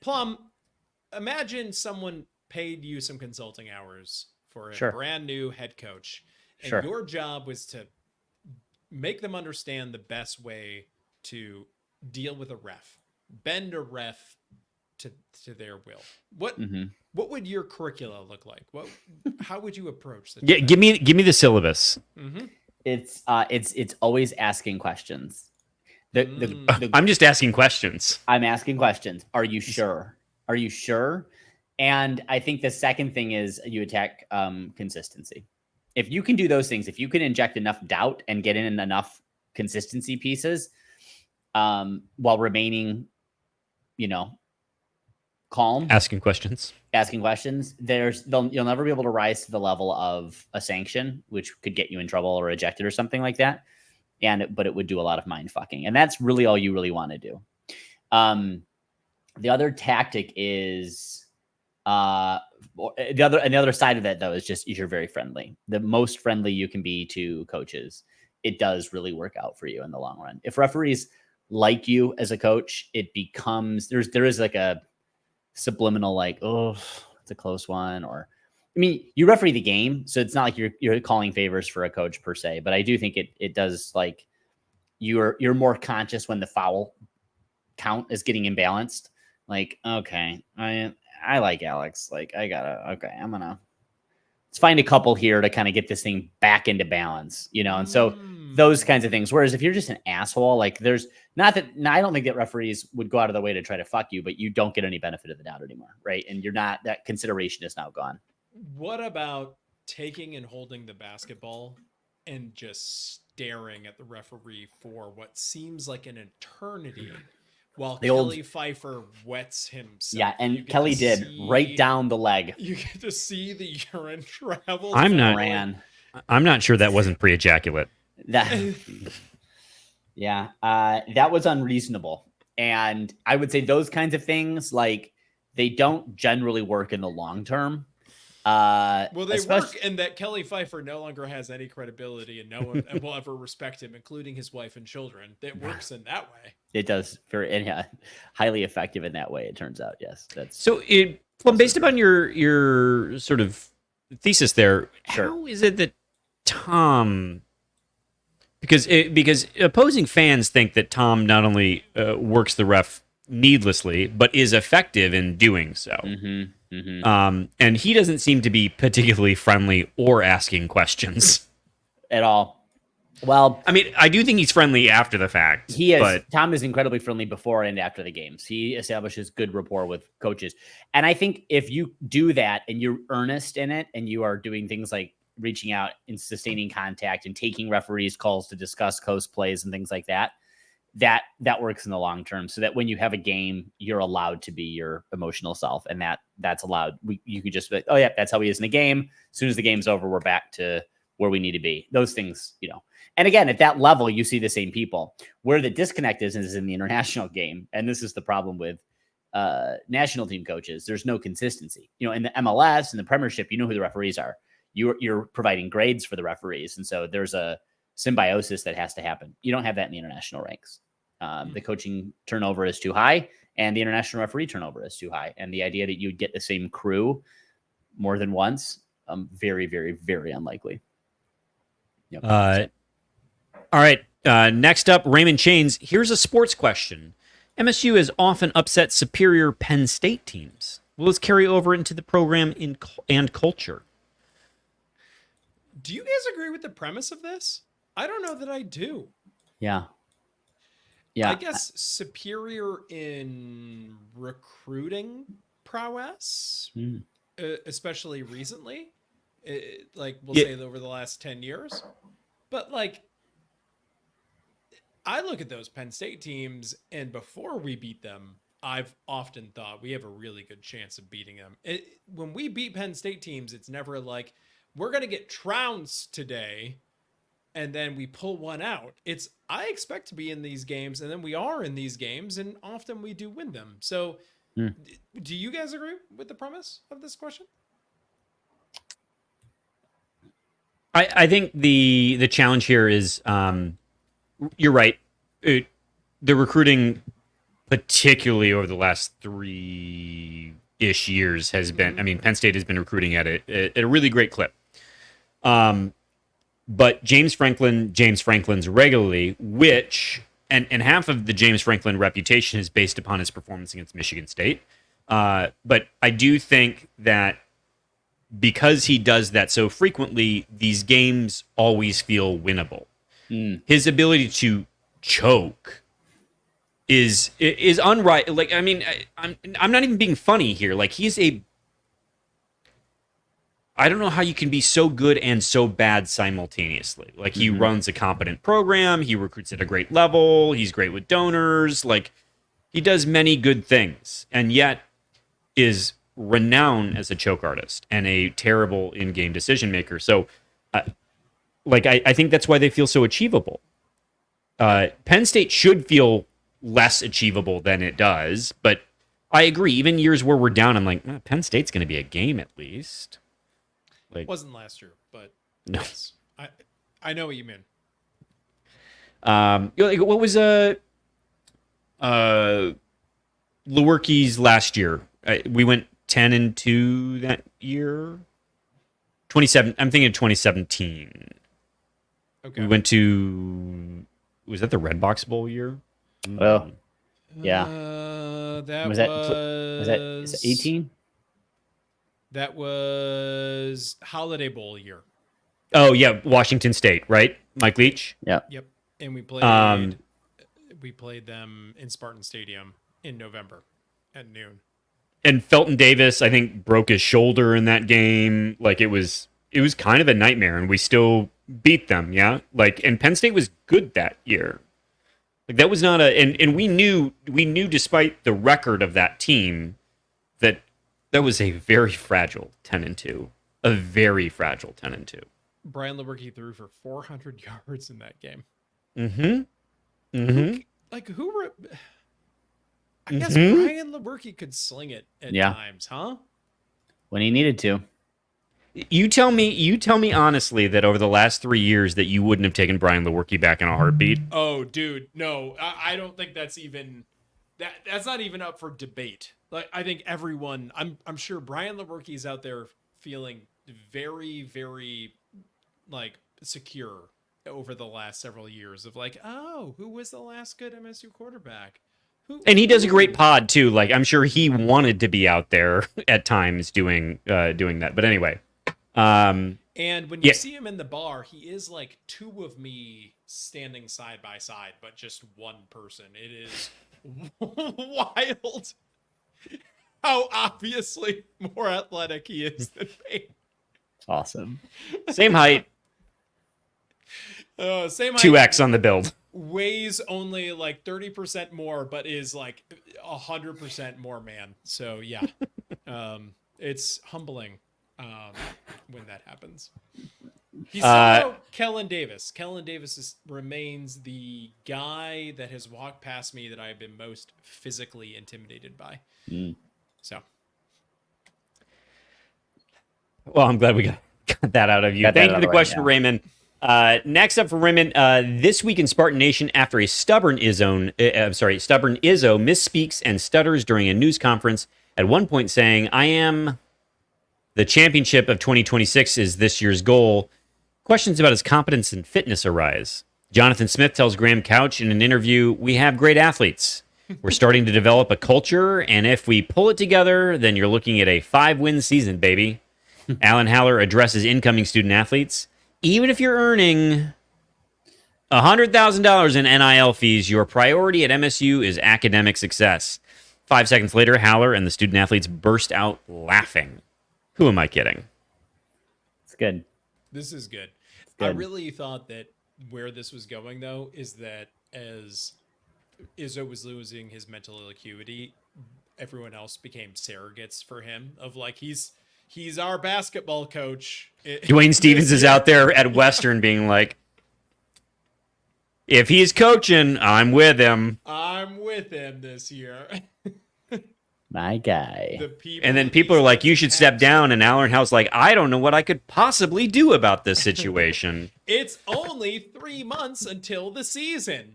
Plum, imagine someone paid you some consulting hours for a Sure. brand new head coach, and Sure. your job was to make them understand the best way to deal with a ref, bend a ref to their will. Mhm. What would your curricula look like? How would you approach the give me the syllabus. Mm-hmm. It's always asking questions. The I'm just asking questions. I'm asking questions. Are you sure? Are you sure? And I think the second thing is you attack consistency. If you can do those things, if you can inject enough doubt and get in enough consistency pieces, while remaining, calm, Asking questions. asking questions, you'll never be able to rise to the level of a sanction, which could get you in trouble or ejected or something like that. But it would do a lot of mind fucking, and that's really all you really want to do. The other tactic is the other side of that though is just you're very friendly. The most friendly you can be to coaches, it does really work out for you in the long run. If referees like you as a coach, it becomes there is like a subliminal like, oh, it's a close one, or I mean, you referee the game, so it's not like you're calling favors for a coach per se, but I do think it does, like, you're more conscious when the foul count is getting imbalanced. Like, okay, I like Alex. Like, I'm gonna let's find a couple here to kind of get this thing back into balance, and so those kinds of things. Whereas if you're just an asshole, like there's not that, I don't think that referees would go out of their way to try to fuck you, but you don't get any benefit of the doubt anymore. Right. And you're not, that consideration is now gone. What about taking and holding the basketball and just staring at the referee for what seems like an eternity while Kelly Pfeiffer wets himself? Yeah. And Kelly did right down the leg. You get to see the urine travel. I'm not- Ran. I'm not sure that wasn't pre-ejaculate. That, yeah, that was unreasonable. And I would say those kinds of things, like they don't generally work in the long term. Well, they especially- work in that Kelly Pfeiffer no longer has any credibility, and no one will ever respect him, including his wife and children. It works in that way. It does highly effective in that way. It turns out, yes. That's So, based upon your sort of thesis there, Sure. how is it that Tom? Because opposing fans think that Tom not only works the ref needlessly, but is effective in doing so. And he doesn't seem to be particularly friendly or asking questions at all. Well, I mean, I do think he's friendly after the fact. he is. But Tom is incredibly friendly before and after the games. He establishes good rapport with coaches, and I think if you do that and you're earnest in it, and you are doing things like reaching out and sustaining contact and taking referees' calls to discuss coast plays and things like that, that works in the long term. So that when you have a game, you're allowed to be your emotional self, and that's allowed. You could just be, oh yeah, that's how he is in the game. As soon as the game's over, we're back to where we need to be. Those things, And again, at that level, you see the same people. Where the disconnect is in the international game, and this is the problem with national team coaches. There's no consistency. In the MLS and the Premiership, you know who the referees are. You're providing grades for the referees, and so there's a symbiosis that has to happen. You don't have that in the international ranks. The coaching turnover is too high, and the international referee turnover is too high. And the idea that you'd get the same crew more than once, very, very, very unlikely. Yep. All right. Next up, Raymond Chains. Here's a sports question. MSU has often upset superior Penn State teams. Will this carry over into the program and culture? Do you guys agree with the premise of this? I don't know that I do. Yeah. I guess superior in recruiting prowess, especially recently, say over the last 10 years. But I look at those Penn State teams, and before we beat them, I've often thought we have a really good chance of beating them. When we beat Penn State teams, it's never like, we're going to get trounced today, and then we pull one out. It's, I expect to be in these games, and then we are in these games, and often we do win them. So do you guys agree with the premise of this question? I think the challenge here is, you're right. The recruiting, particularly over the last 3-ish years, has been, I mean, Penn State has been recruiting at a really great clip. But James Franklin's regularly, which, and half of the James Franklin reputation is based upon his performance against Michigan State. But I do think that because he does that so frequently, these games always feel winnable. His ability to choke is unright. Like, I mean, I'm not even being funny here. Like, I don't know how you can be so good and so bad simultaneously. Like, he runs a competent program, he recruits at a great level, he's great with donors, like, he does many good things, and yet is renowned as a choke artist and a terrible in-game decision maker. So, I think that's why they feel so achievable. Penn State should feel less achievable than it does, but I agree. Even years where we're down, I'm like, Penn State's going to be a game at least. Like, wasn't last year, but no. Yes, I know what you mean. What was Lewerke's last year? We went 10-2 that year. 27. I'm thinking 2017. Okay. We went to, was that the Redbox Bowl year? Well, yeah. That was that 18? That was Holiday Bowl year. Oh yeah, Washington State, right? Mike Leach. Yeah. Yep. And we played them in Spartan Stadium in November at noon. And Felton Davis, I think, broke his shoulder in that game. Like, it was kind of a nightmare, and we still beat them. Yeah. Like, and Penn State was good that year. Like, that was not and we knew despite the record of that team that was a very fragile 10-2, a very fragile 10-2. Brian Lewerke threw for 400 yards in that game. I guess Mhm. Brian Lewerke could sling it at Yeah. times, huh? When he needed to. You tell me honestly that over the last 3 years that you wouldn't have taken Brian Lewerke back in a heartbeat. Oh, dude, no, I don't think that's even that's not even up for debate. Like, I think everyone, I'm sure Brian Lewerke is out there feeling very, very like secure over the last several years of like, oh, who was the last good MSU quarterback? Who? And he does a great Ooh. pod too. Like I'm sure he wanted to be out there at times doing that. But anyway, And when you Yeah. see him in the bar, he is like two of me standing side by side, but just one person. It is wild how obviously more athletic he is than me. Awesome. same height, Same height, 2x on the build. weighs only like 30% more, but is like 100% more man. So yeah, it's humbling when that happens. He's still Kellen Davis. Kellen Davis remains the guy that has walked past me that I have been most physically intimidated by. So Well, I'm glad we got that out of you. Got that Thank you out for of the the way, question, yeah. Raymond. Next up for Raymond, this week in Spartan Nation, after a stubborn Izzo misspeaks and stutters during a news conference, at one point saying, "I am the championship of 2026 is this year's goal." Questions about his competence and fitness arise. Jonathan Smith tells Graham Couch in an interview, "We have great athletes. We're starting to develop a culture, and if we pull it together, then you're looking at a 5-win season, baby." Alan Haller addresses incoming student athletes. "Even if you're earning $100,000 in NIL fees, your priority at MSU is academic success." 5 seconds later, Haller and the student athletes burst out laughing. Who am I kidding? It's good. this is good. good. I really thought that where this was going, though, is that as Izzo was losing his mental acuity, everyone else became surrogates for him. Of like, he's our basketball coach. Dwayne Stevens is out there at Western being like, if he's coaching, I'm with him. I'm with him this year. My guy. The people And then people are like, you should step Tax- down. And Alan Howe's like, I don't know what I could possibly do about this situation. It's only 3 months until the season.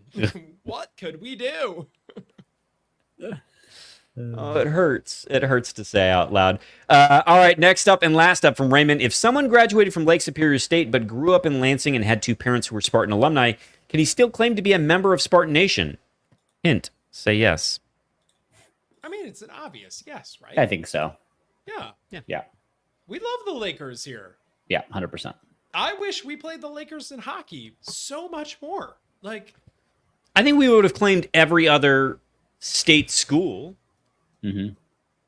What could we do? Oh, it hurts. It hurts to say out loud. All right, next up and last up from Raymond. If someone graduated from Lake Superior State but grew up in Lansing and had 2 parents who were Spartan alumni, can he still claim to be a member of Spartan Nation? Hint, say yes. I mean, it's an obvious yes, right? I think so. Yeah. Yeah. We love the Lakers here. Yeah, 100%. I wish we played the Lakers in hockey so much more. Like, I think we would have claimed every other state school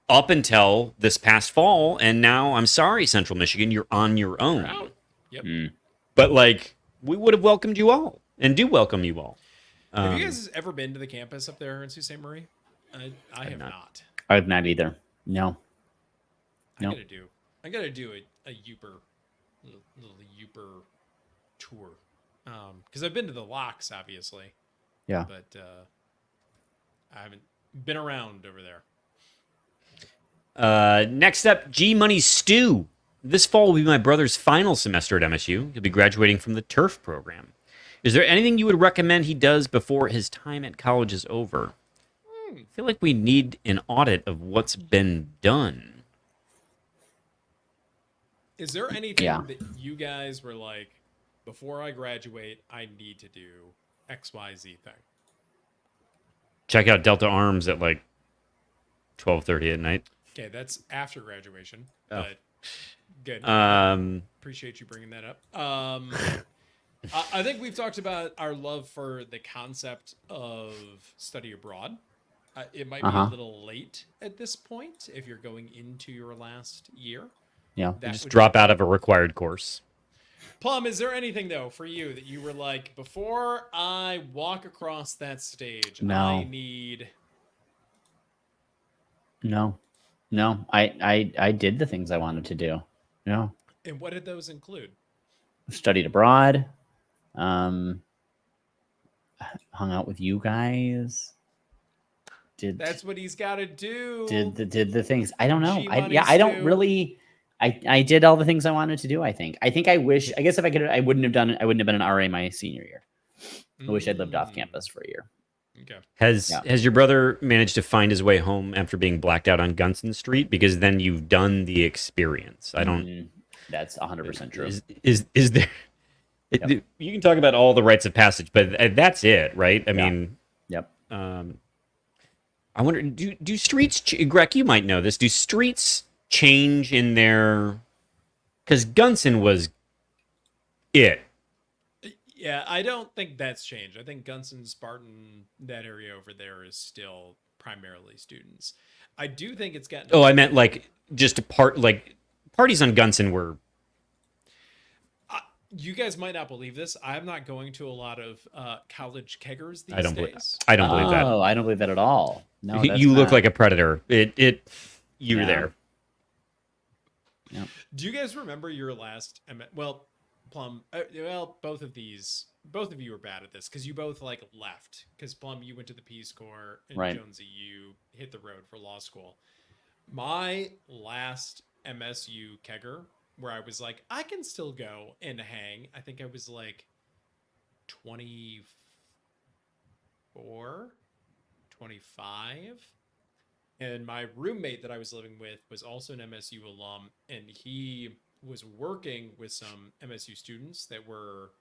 up until this past fall, and now I'm sorry, Central Michigan, you're on your own. out. Yep. But like, we would have welcomed you all, and do welcome you all. Have you guys ever been to the campus up there in Sault Ste. Marie? I have not. I've not either. No. I Nope. gotta do a Uper, little Uper tour. Because I've been to the locks, obviously, Yeah. but I haven't been around over there. Next up, G Money Stew. This fall will be my brother's final semester at MSU. He'll be graduating from the turf program. Is there anything you would recommend he does before his time at college is over? I feel like we need an audit of what's been done. Is there anything Yeah. that you guys were like, before I graduate, I need to do XYZ thing? Check out Delta Arms at like 12:30 at night. Okay, that's after graduation, Oh. but good. Appreciate you bringing that up. I think we've talked about our love for the concept of study abroad. It might be a little late at this point if you're going into your last year. Yeah. That Just would drop out of a required course. Plum, is there anything though for you that you were like, before I walk across that stage, No. I need No. I did the things I wanted to do. No. and what did those include? Studied abroad. Hung out with you guys. Did That's what he's got to do. did the things. I don't know. G-Money I don't Stu. really. I did all the things I wanted to do. I think. I guess if I could, I wouldn't have done it. I wouldn't have been an RA my senior year. I wish I'd lived off campus for a year. Okay. Has your brother managed to find his way home after being blacked out on Gunson Street? Because then you've done the experience. I don't. That's 100% true. Is there? Yep. You can talk about all the rites of passage, but that's it, right? I Yeah. mean, Yep. I wonder, do streets, Greg, you might know this, do streets change in their, because Gunson was it. Yeah, I don't think that's changed. I think Gunson, Spartan, that area over there is still primarily students. I do think it's gotten. Oh, I meant like just parties on Gunson were. You guys might not believe this. I'm not going to a lot of college keggers these I don't days. I don't believe that. Oh, I don't believe that at all. No, You look like a predator. You were Yeah. there. Do you guys remember your last? Well, Plum. Both of you were bad at this because you both like left. Because Plum, you went to the Peace Corps, and Right. Jonesy, you hit the road for law school. My last MSU kegger, where I was like, I can still go and hang. I think I was like 24, 25. And my roommate that I was living with was also an MSU alum, and he was working with some MSU students that were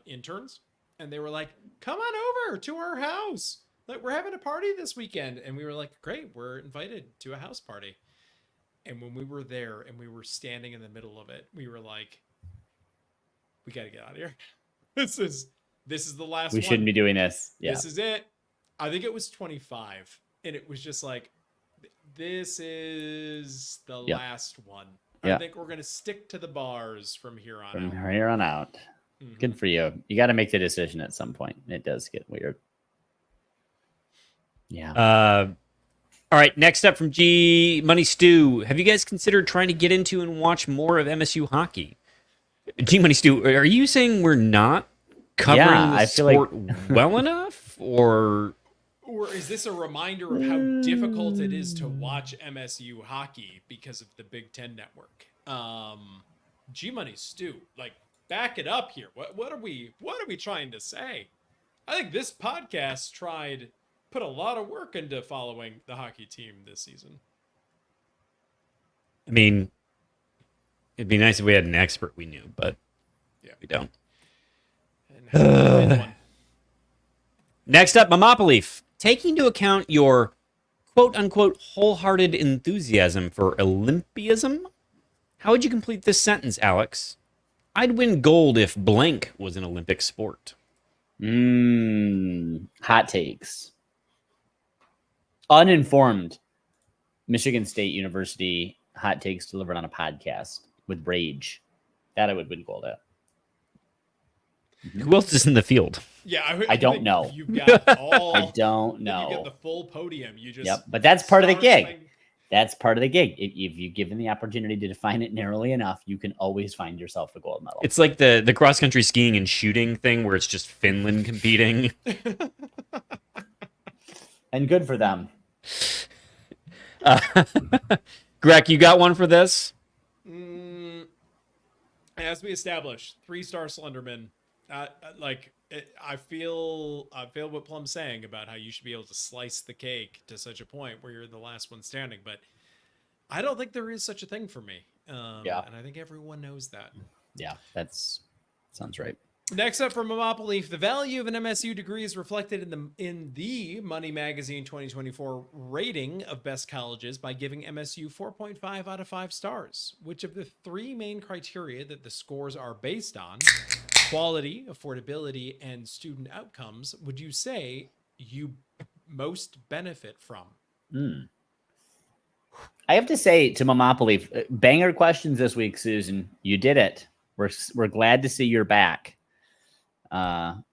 interns, and they were like, "Come on over to our house. Like, we're having a party this weekend." And we were like, "Great, we're invited to a house party." And when we were there and we were standing in the middle of it, we were like, "We got to get out of here. This is the last We one. shouldn't be doing this. Yeah. This is it." I think it was 25, and it was just like, this is the Yeah. last one. Yeah. I think we're gonna stick to the bars from here on From out. here on out. Mhm. Good for you. You got to make the decision at some point. It does get weird. Yeah. All right, next up from G Money Stew. Have you guys considered trying to get into and watch more of MSU hockey? G Money Stew, are you saying we're not covering Yeah, the I feel like- sport well enough, or Or is this a reminder of how difficult it is to watch MSU hockey because of the Big Ten network? G Money Stew, like, back it up here. What are we trying to say? I think this podcast put a lot of work into following the hockey team this season. I mean, it'd be nice if we had an expert we knew, but Yeah. we don't. And how do we find one? Next up, Mamopaleaf. Taking into account your quote-unquote wholehearted enthusiasm for Olympiasm, how would you complete this sentence, Alex? I'd win gold if blank was an Olympic sport. Hot takes. Uninformed Michigan State University hot takes delivered on a podcast with Rage. That I would win gold at. Who else is in the field? Yeah, I don't think know. You've got all. I don't You get know. the full podium. You just Yep, but that's part of the start gig. swinging. That's part of the gig. If you given the opportunity to define it narrowly enough, you can always find yourself a gold medal. It's like the cross-country skiing and shooting thing where it's just Finland competing. And good for them. Greg, you got one for this? As we established, 3-star Slenderman. I feel what Plum's saying about how you should be able to slice the cake to such a point where you're the last one standing, but I don't think there is such a thing for me. Yeah. And I think everyone knows that. Yeah, sounds right. Next up from Mamopaleaf, the value of an MSU degree is reflected in the Money Magazine 2024 rating of best colleges by giving MSU 4.5 out of 5 stars. Which of the 3 main criteria that the scores are based on, quality, affordability, and student outcomes, would you say you most benefit from? I have to say to Mamopaleaf, banger questions this week, Susan. You did it. We're glad to see you're back.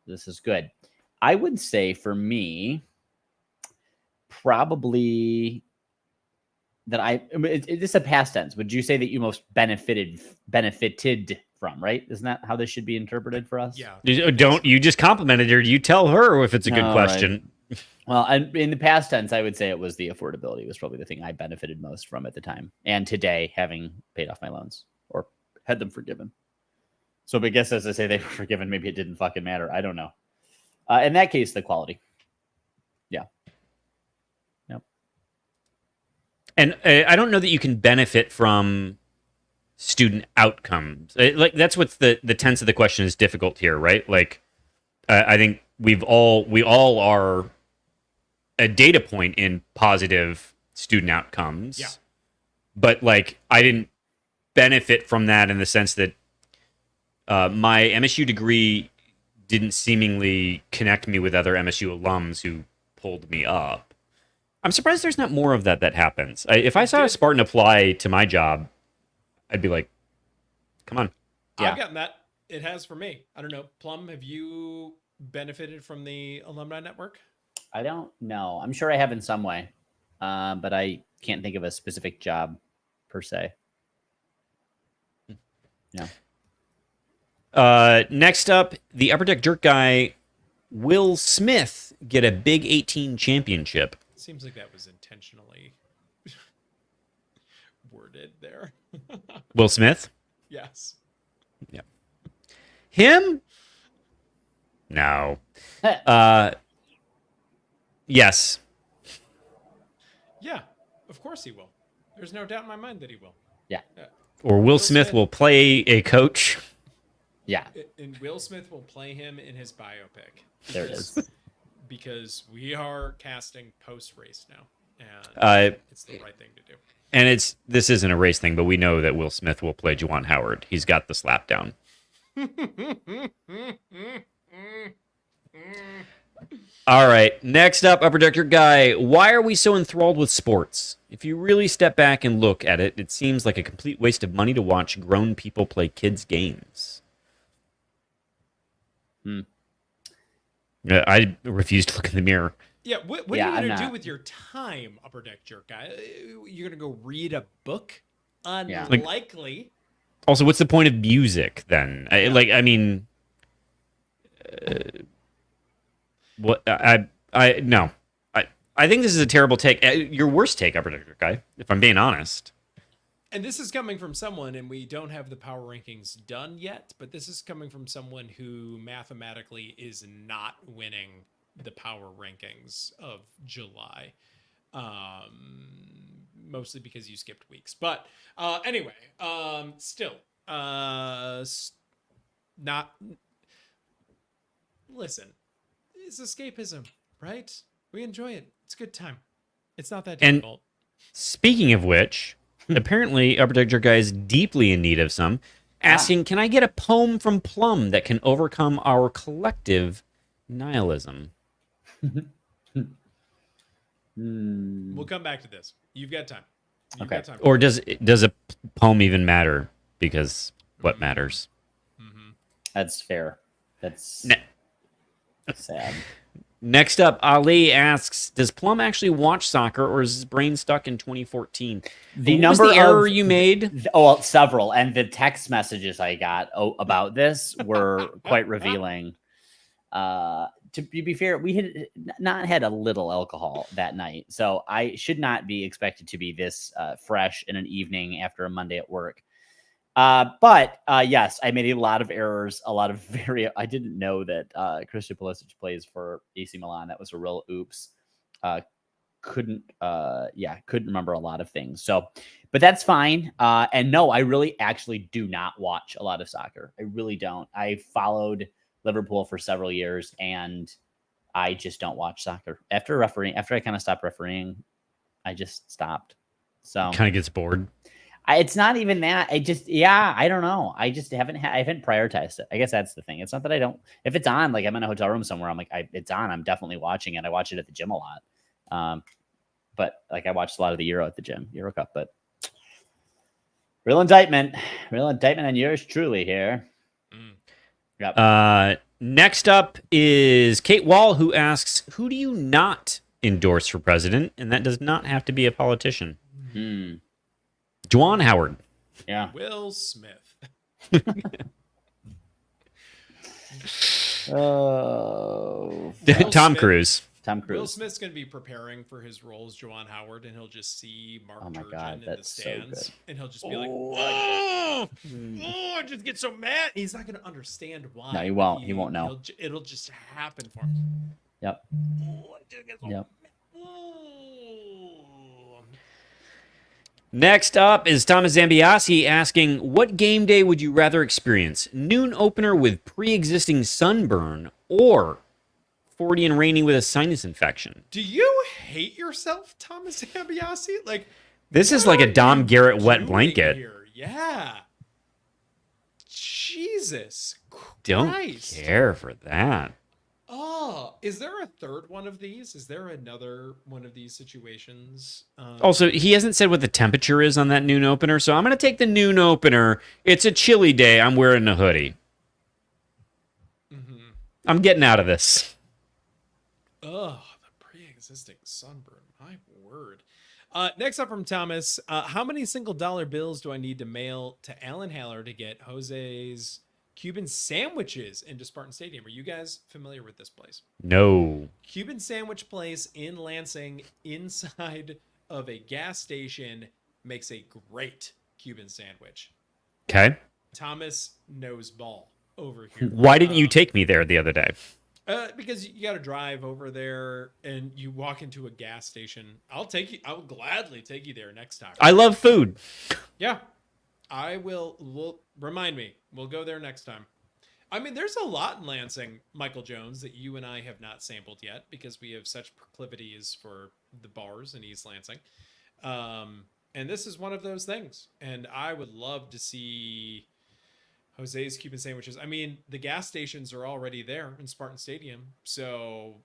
This is good. I would say for me, probably that it's a past tense. Would you say that you most benefited from, right? Isn't that how this should be interpreted for us? Yeah. Don't you just complimented her? You tell her if it's a good All question. Well, and in the past tense, I would say it was the affordability was probably the thing I benefited most from at the time, and today, having paid off my loans or had them forgiven. So, but I guess as I say they were forgiven, maybe it didn't fucking matter. I don't know. In that case, the quality. Yeah. Yep. And I don't know that you can benefit from student outcomes. Like that's what's the tense of the question is difficult here, right? Like I think we all are a data point in positive student outcomes. Yeah. But like I didn't benefit from that in the sense that my MSU degree didn't seemingly connect me with other MSU alums who pulled me up. I'm surprised there's not more of that happens. If I saw a Spartan apply to my job, I'd be like, come on. Yeah. I've gotten that. It has for me. I don't know. Plum, have you benefited from the alumni network? I don't know. I'm sure I have in some way, but I can't think of a specific job per se. Yeah. Next up, the Upper Deck Jerk guy, Will Smith, get a Big 18 championship. Seems like that was intentionally worded there. Will Smith? Yes. Him? No. Yes. Yeah, of course he will. There's no doubt in my mind that he will. Yeah. Or Will Smith will play a coach. Yeah. And Will Smith will play him in his biopic. There it is. Because we are casting post-race now. And it's the right thing to do. And this isn't a race thing, but we know that Will Smith will play Juwan Howard. He's got the slap down. All right. Next up, Upper Deck Jerk guy. Why are we so enthralled with sports? If you really step back and look at it, it seems like a complete waste of money to watch grown people play kids' games. I refuse to look in the mirror. Yeah, what Yeah, are you I'm going to do not. with your time, Upper Deck Jerk guy? You're going to go read a book? Yeah. Unlikely. Also, what's the point of music then? I think this is a terrible take. Your worst take, Upper Deck Jerk guy, if I'm being honest. And this is coming from someone, and we don't have the power rankings done yet, but this is coming from someone who mathematically is not winning the power rankings of July. Mostly because you skipped weeks. But anyway, still, not... Listen, it's escapism, right? We enjoy it. It's a good time. It's not that difficult. Speaking of which, apparently Upper Deck Jerk guy is deeply in need of some. Asking, can I get a poem from Plum that can overcome our collective nihilism? We'll come back to this. You've got time. You've got time. Or does a poem even matter? Because what matters? That's fair. That's sad. Next up, Ali asks, does Plum actually watch soccer or is his brain stuck in 2014? The What number was the error of- you made? Oh, well, several. And the text messages I got about this were quite revealing. To be fair, we had not had a little alcohol that night. So I should not be expected to be this fresh in an evening after a Monday at work. But yes, I made a lot of errors, a lot of I didn't know that Christian Pulisic plays for AC Milan. That was a real oops. Couldn't remember a lot of things. So, but that's fine. And no, I really actually do not watch a lot of soccer. I really don't. I followed Liverpool for several years and I just don't watch soccer. After I kind of stopped refereeing, I just stopped. So Kind of gets bored. it's not even that. I don't know. I just I haven't prioritized it. I guess that's the thing. It's not that I don't. If it's on, like I'm in a hotel room somewhere, I'm like, it's on. I'm definitely watching it. I watch it at the gym a lot. But like I watched a lot of the Euro at the gym, Euro Cup. But real indictment on yours truly here. Yep. Next up is Kate Wall, who asks, who do you not endorse for president? And that does not have to be a politician. Juwan Howard. Yeah. Will Smith. Oh. Tom Smith. Cruise. Tom Will Cruise. Smith's going to be preparing for his role as Juwan Howard, and he'll just see Mark Oh my Turgeon God, in the that's so stands, good. and he'll just be like, Oh. "Oh, I just get so mad." He's not going to understand why. No, he but won't. He won't know. It'll just happen for him. Yep. Oh, I just get so Yep. mad. Oh. Next up is Thomas Zambiasi asking, what game day would you rather experience? Noon opener with pre-existing sunburn or 40 and rainy with a sinus infection? Do you hate yourself, Thomas Ambiasi? Like, This is what like a are Dom you Garrett wet doing blanket. here? Yeah. Jesus Don't Christ. care for that. Oh, is there a third one of these? Is there another one of these situations? Also, he hasn't said what the temperature is on that noon opener, so I'm going to take the noon opener. It's a chilly day. I'm wearing a hoodie. mhm. I'm getting out of this. Oh, the pre-existing sunburn. My word. Next up from Thomas, how many single dollar bills do I need to mail to Alan Haller to get Jose's Cuban sandwiches into Spartan Stadium? Are you guys familiar with this place? No. Cuban sandwich place in Lansing, inside of a gas station, makes a great Cuban sandwich. Okay. Thomas knows ball over here. Why didn't you take me there the other day? Because you got to drive over there and you walk into a gas station. I'll take you. I will gladly take you there next time. I love food. Yeah, I will. Remind me. We'll go there next time. I mean, there's a lot in Lansing, Michael Jones, that you and I have not sampled yet because we have such proclivities for the bars in East Lansing. And this is one of those things. And I would love to see Jose's Cuban sandwiches. I mean, the gas stations are already there in Spartan Stadium, so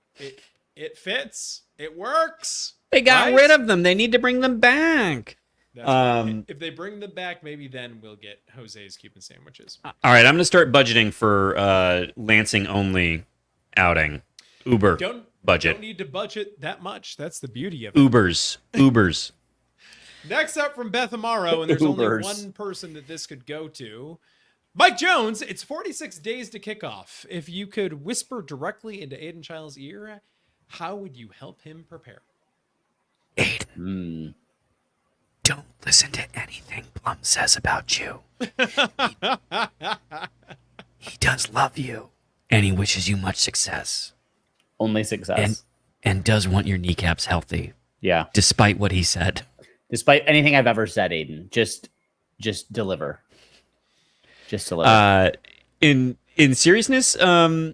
it fits. It works. They got right? rid of them. They need to bring them back. That's right. If they bring them back, maybe then we'll get Jose's Cuban sandwiches. All right, I'm going to start budgeting for Lansing only outing. Uber budget. Don't need to budget that much. That's the beauty of it. Ubers. Next up from Beth Amaro, and there's only Ubers. one person that this could go to. Mike Jones, it's 46 days to kickoff. If you could whisper directly into Aiden Child's ear, how would you help him prepare? Aiden, don't listen to anything Plum says about you. He does love you, and he wishes you much success, Only success. and does want your kneecaps healthy, Yeah. despite what he said. Despite anything I've ever said, Aiden, just deliver. Just deliver. In seriousness, I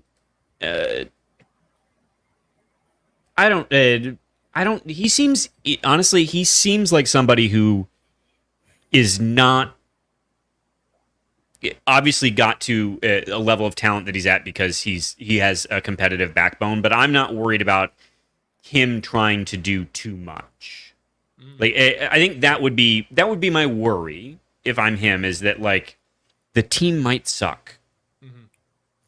don't. He seems honestly. He seems like somebody who is not obviously got to a level of talent that he's at because he has a competitive backbone. But I'm not worried about him trying to do too much. Like I think that would be my worry if I'm him, is that like the team might suck.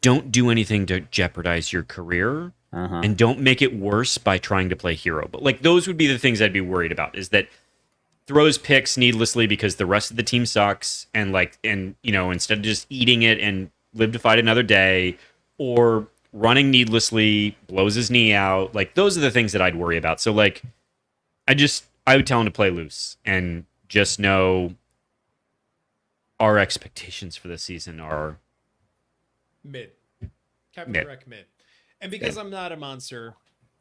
Don't do anything to jeopardize your career. And don't make it worse by trying to play hero. But like those would be the things I'd be worried about, is that throws picks needlessly because the rest of the team sucks, and instead of just eating it and live to fight another day, or running needlessly, blows his knee out. Like those are the things that I'd worry about. So like I would tell him to play loose and just know our expectations for this season are Mid. Captain Mid. Correct mid. And because I'm not a monster,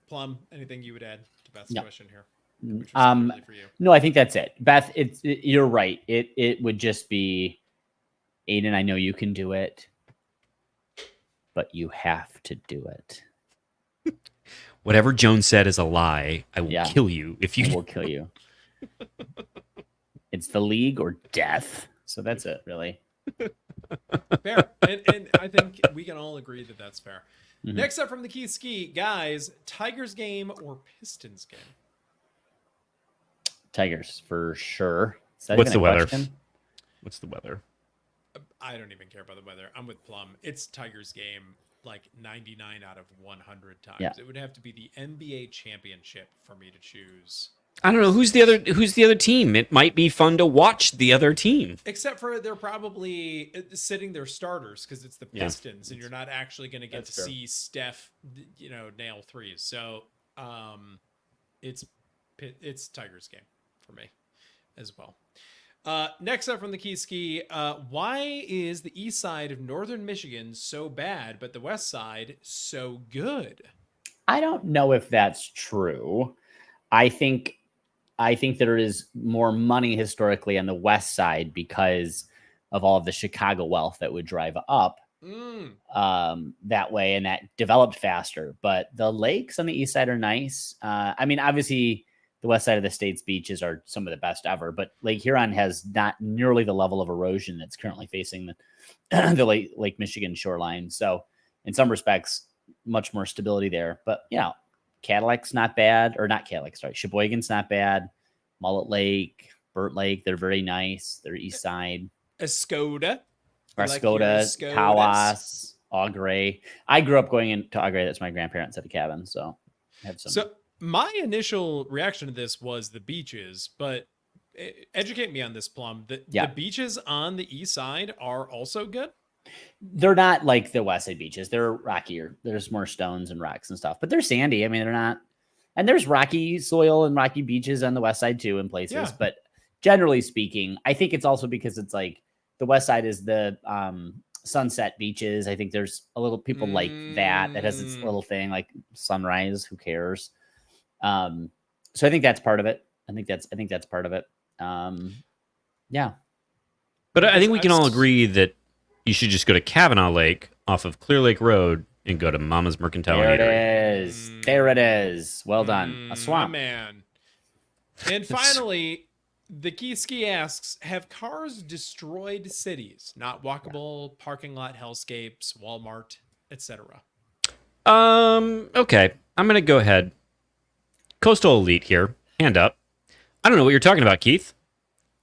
Plum, anything you would add to Beth's question here? Which was really for you. No, I think that's it. Beth, you're right. It would just be, Aiden, I know you can do it, but you have to do it. whatever Jones said is a lie. I will kill you if you. I will kill you. It's the league or death. So that's it, really. Fair. And I think we can all agree that that's fair. Next up from the Key Ski, guys, Tigers game or Pistons game? Tigers, for sure. Is that What's even the a weather? question? What's the weather? I don't even care about the weather. I'm with Plum. It's Tigers game like 99 out of 100 times. Yeah. It would have to be the NBA championship for me to choose. I don't know who's the other team. It might be fun to watch the other team. Except for they're probably sitting their starters because it's the Pistons, and you're not actually going to get to see Steph, nail threes. So It's Tigers game for me as well. Next up from the Key Ski, why is the east side of northern Michigan so bad, but the west side so good? I don't know if that's true. I think there is more money historically on the west side because of all of the Chicago wealth that would drive up that way, and that developed faster. But the lakes on the east side are nice. I mean, obviously, the west side of the state's beaches are some of the best ever, but Lake Huron has not nearly the level of erosion that's currently facing the Lake Michigan shoreline. So, in some respects, much more stability there. But Cadillac's not bad, or not Cadillac, sorry. Sheboygan's not bad. Mullet Lake, Burt Lake, they're very nice. They're east side. Escoda. Escoda, Tawas, Augrey. I grew up going into Augrey. That's my grandparents had a cabin, so I have some. So my initial reaction to this was the beaches, but educate me on this, Plum. The beaches on the east side are also good? They're not like the west side beaches. They're rockier. There's more stones and rocks and stuff, but they're sandy. I mean, they're not. And there's rocky soil and rocky beaches on the west side too in places. Yeah. But generally speaking, I think it's also because it's like the west side is the sunset beaches. I think there's a little people like that has its little thing like sunrise. Who cares? So I think that's part of it. I think that's part of it. Yeah. But I think we can all agree that you should just go to Kavanaugh Lake off of Clear Lake Road and go to Mama's Mercantile. There it is. Well done. A swamp. Man. And finally, the Key Ski asks, have cars destroyed cities? Not walkable, parking lot hellscapes, Walmart, etc. Okay. I'm going to go ahead. Coastal Elite here. Hand up. I don't know what you're talking about, Keith.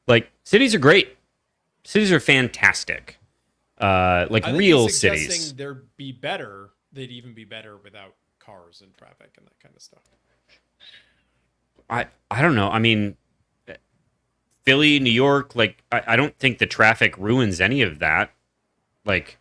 Like, cities are great. Cities are fantastic. Like real cities. They'd be better. They'd even be better without cars and traffic and that kind of stuff. I don't know. I mean, Philly, New York, like I don't think the traffic ruins any of that. Like,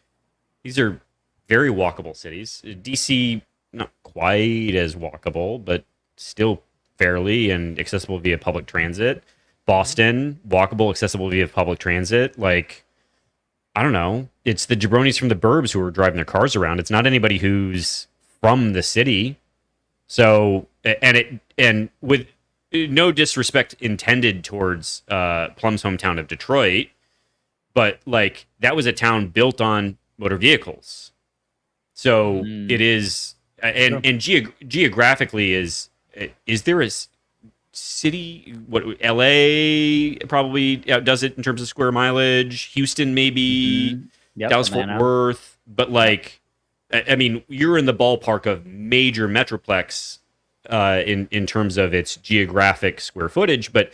these are very walkable cities. DC, not quite as walkable, but still fairly and accessible via public transit. Boston, walkable, accessible via public transit. Like, I don't know. It's the jabronis from the burbs who are driving their cars around. It's not anybody who's from the city. So, and with no disrespect intended towards Plum's hometown of Detroit, but like that was a town built on motor vehicles. So it is, and geographically is there a city? What LA probably does it in terms of square mileage. Houston maybe, Dallas Fort Worth, but like, I mean, you're in the ballpark of major metroplex in terms of its geographic square footage, but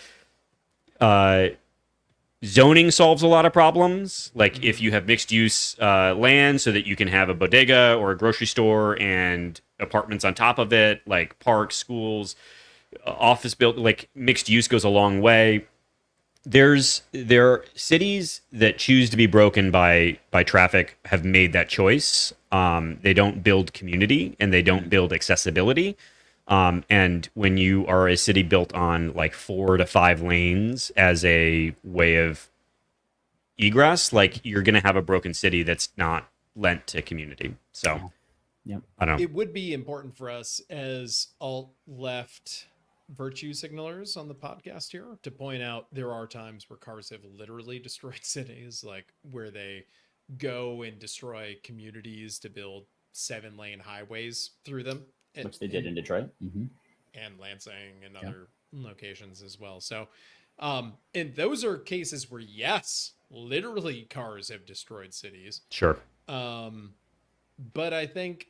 zoning solves a lot of problems. Like if you have mixed use land so that you can have a bodega or a grocery store and apartments on top of it, like parks, schools, office built, like mixed use goes a long way. There are cities that choose to be broken by traffic have made that choice. They don't build community and they don't build accessibility. And when you are a city built on like 4 to 5 lanes as a way of egress, like you're going to have a broken city that's not lent to community. So I don't know. It would be important for us as alt-left virtue signalers on the podcast here to point out there are times where cars have literally destroyed cities, like where they go and destroy communities to build 7-lane highways through them, which they did in Detroit and Lansing and other locations as well. So and those are cases where yes, literally cars have destroyed cities. Sure. But I think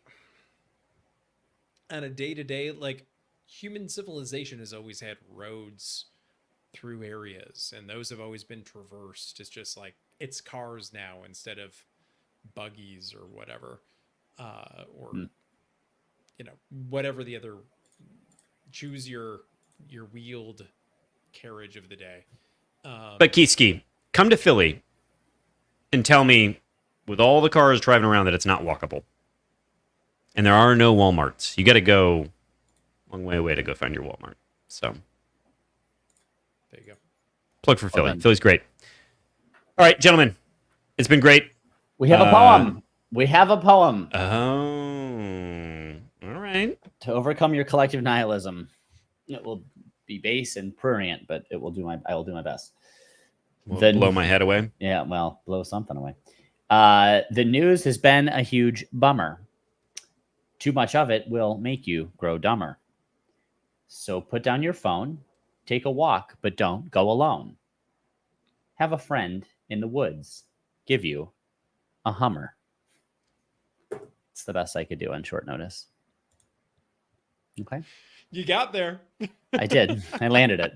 on a day-to-day, like, human civilization has always had roads through areas, and those have always been traversed. It's just like it's cars now instead of buggies or whatever, or you know, whatever the other, choose your wheeled carriage of the day. But Kieski, come to Philly and tell me, with all the cars driving around, that it's not walkable, and there are no Walmarts. You got to go long way away to go find your Walmart. So There you go. plug for Philly. done. Philly's great. All right, gentlemen, it's been great. We have a poem. We have a poem Oh, all right. to overcome your collective nihilism. It will be base and prurient, but I will do my best. Will The- blow my head away. Yeah, well, blow something away. The news has been a huge bummer. Too much of it will make you grow dumber. So put down your phone, take a walk, but don't go alone. Have a friend in the woods give you a Hummer. It's the best I could do on short notice. Okay, You got there. I did. I landed it.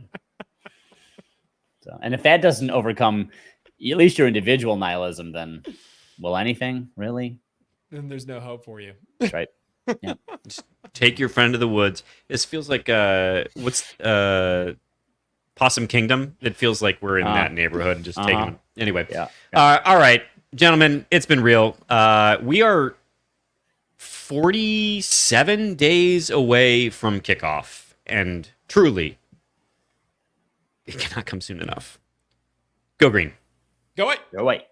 So, and if that doesn't overcome at least your individual nihilism, then will anything really? Then there's no hope for you. That's right. Take your friend to the woods. This feels like what's Possum Kingdom? It feels like we're in that neighborhood and just taking them. Anyway. Yeah. All right, gentlemen, it's been real. We are 47 days away from kickoff, and truly, it cannot come soon enough. Go Green. Go away. Go away.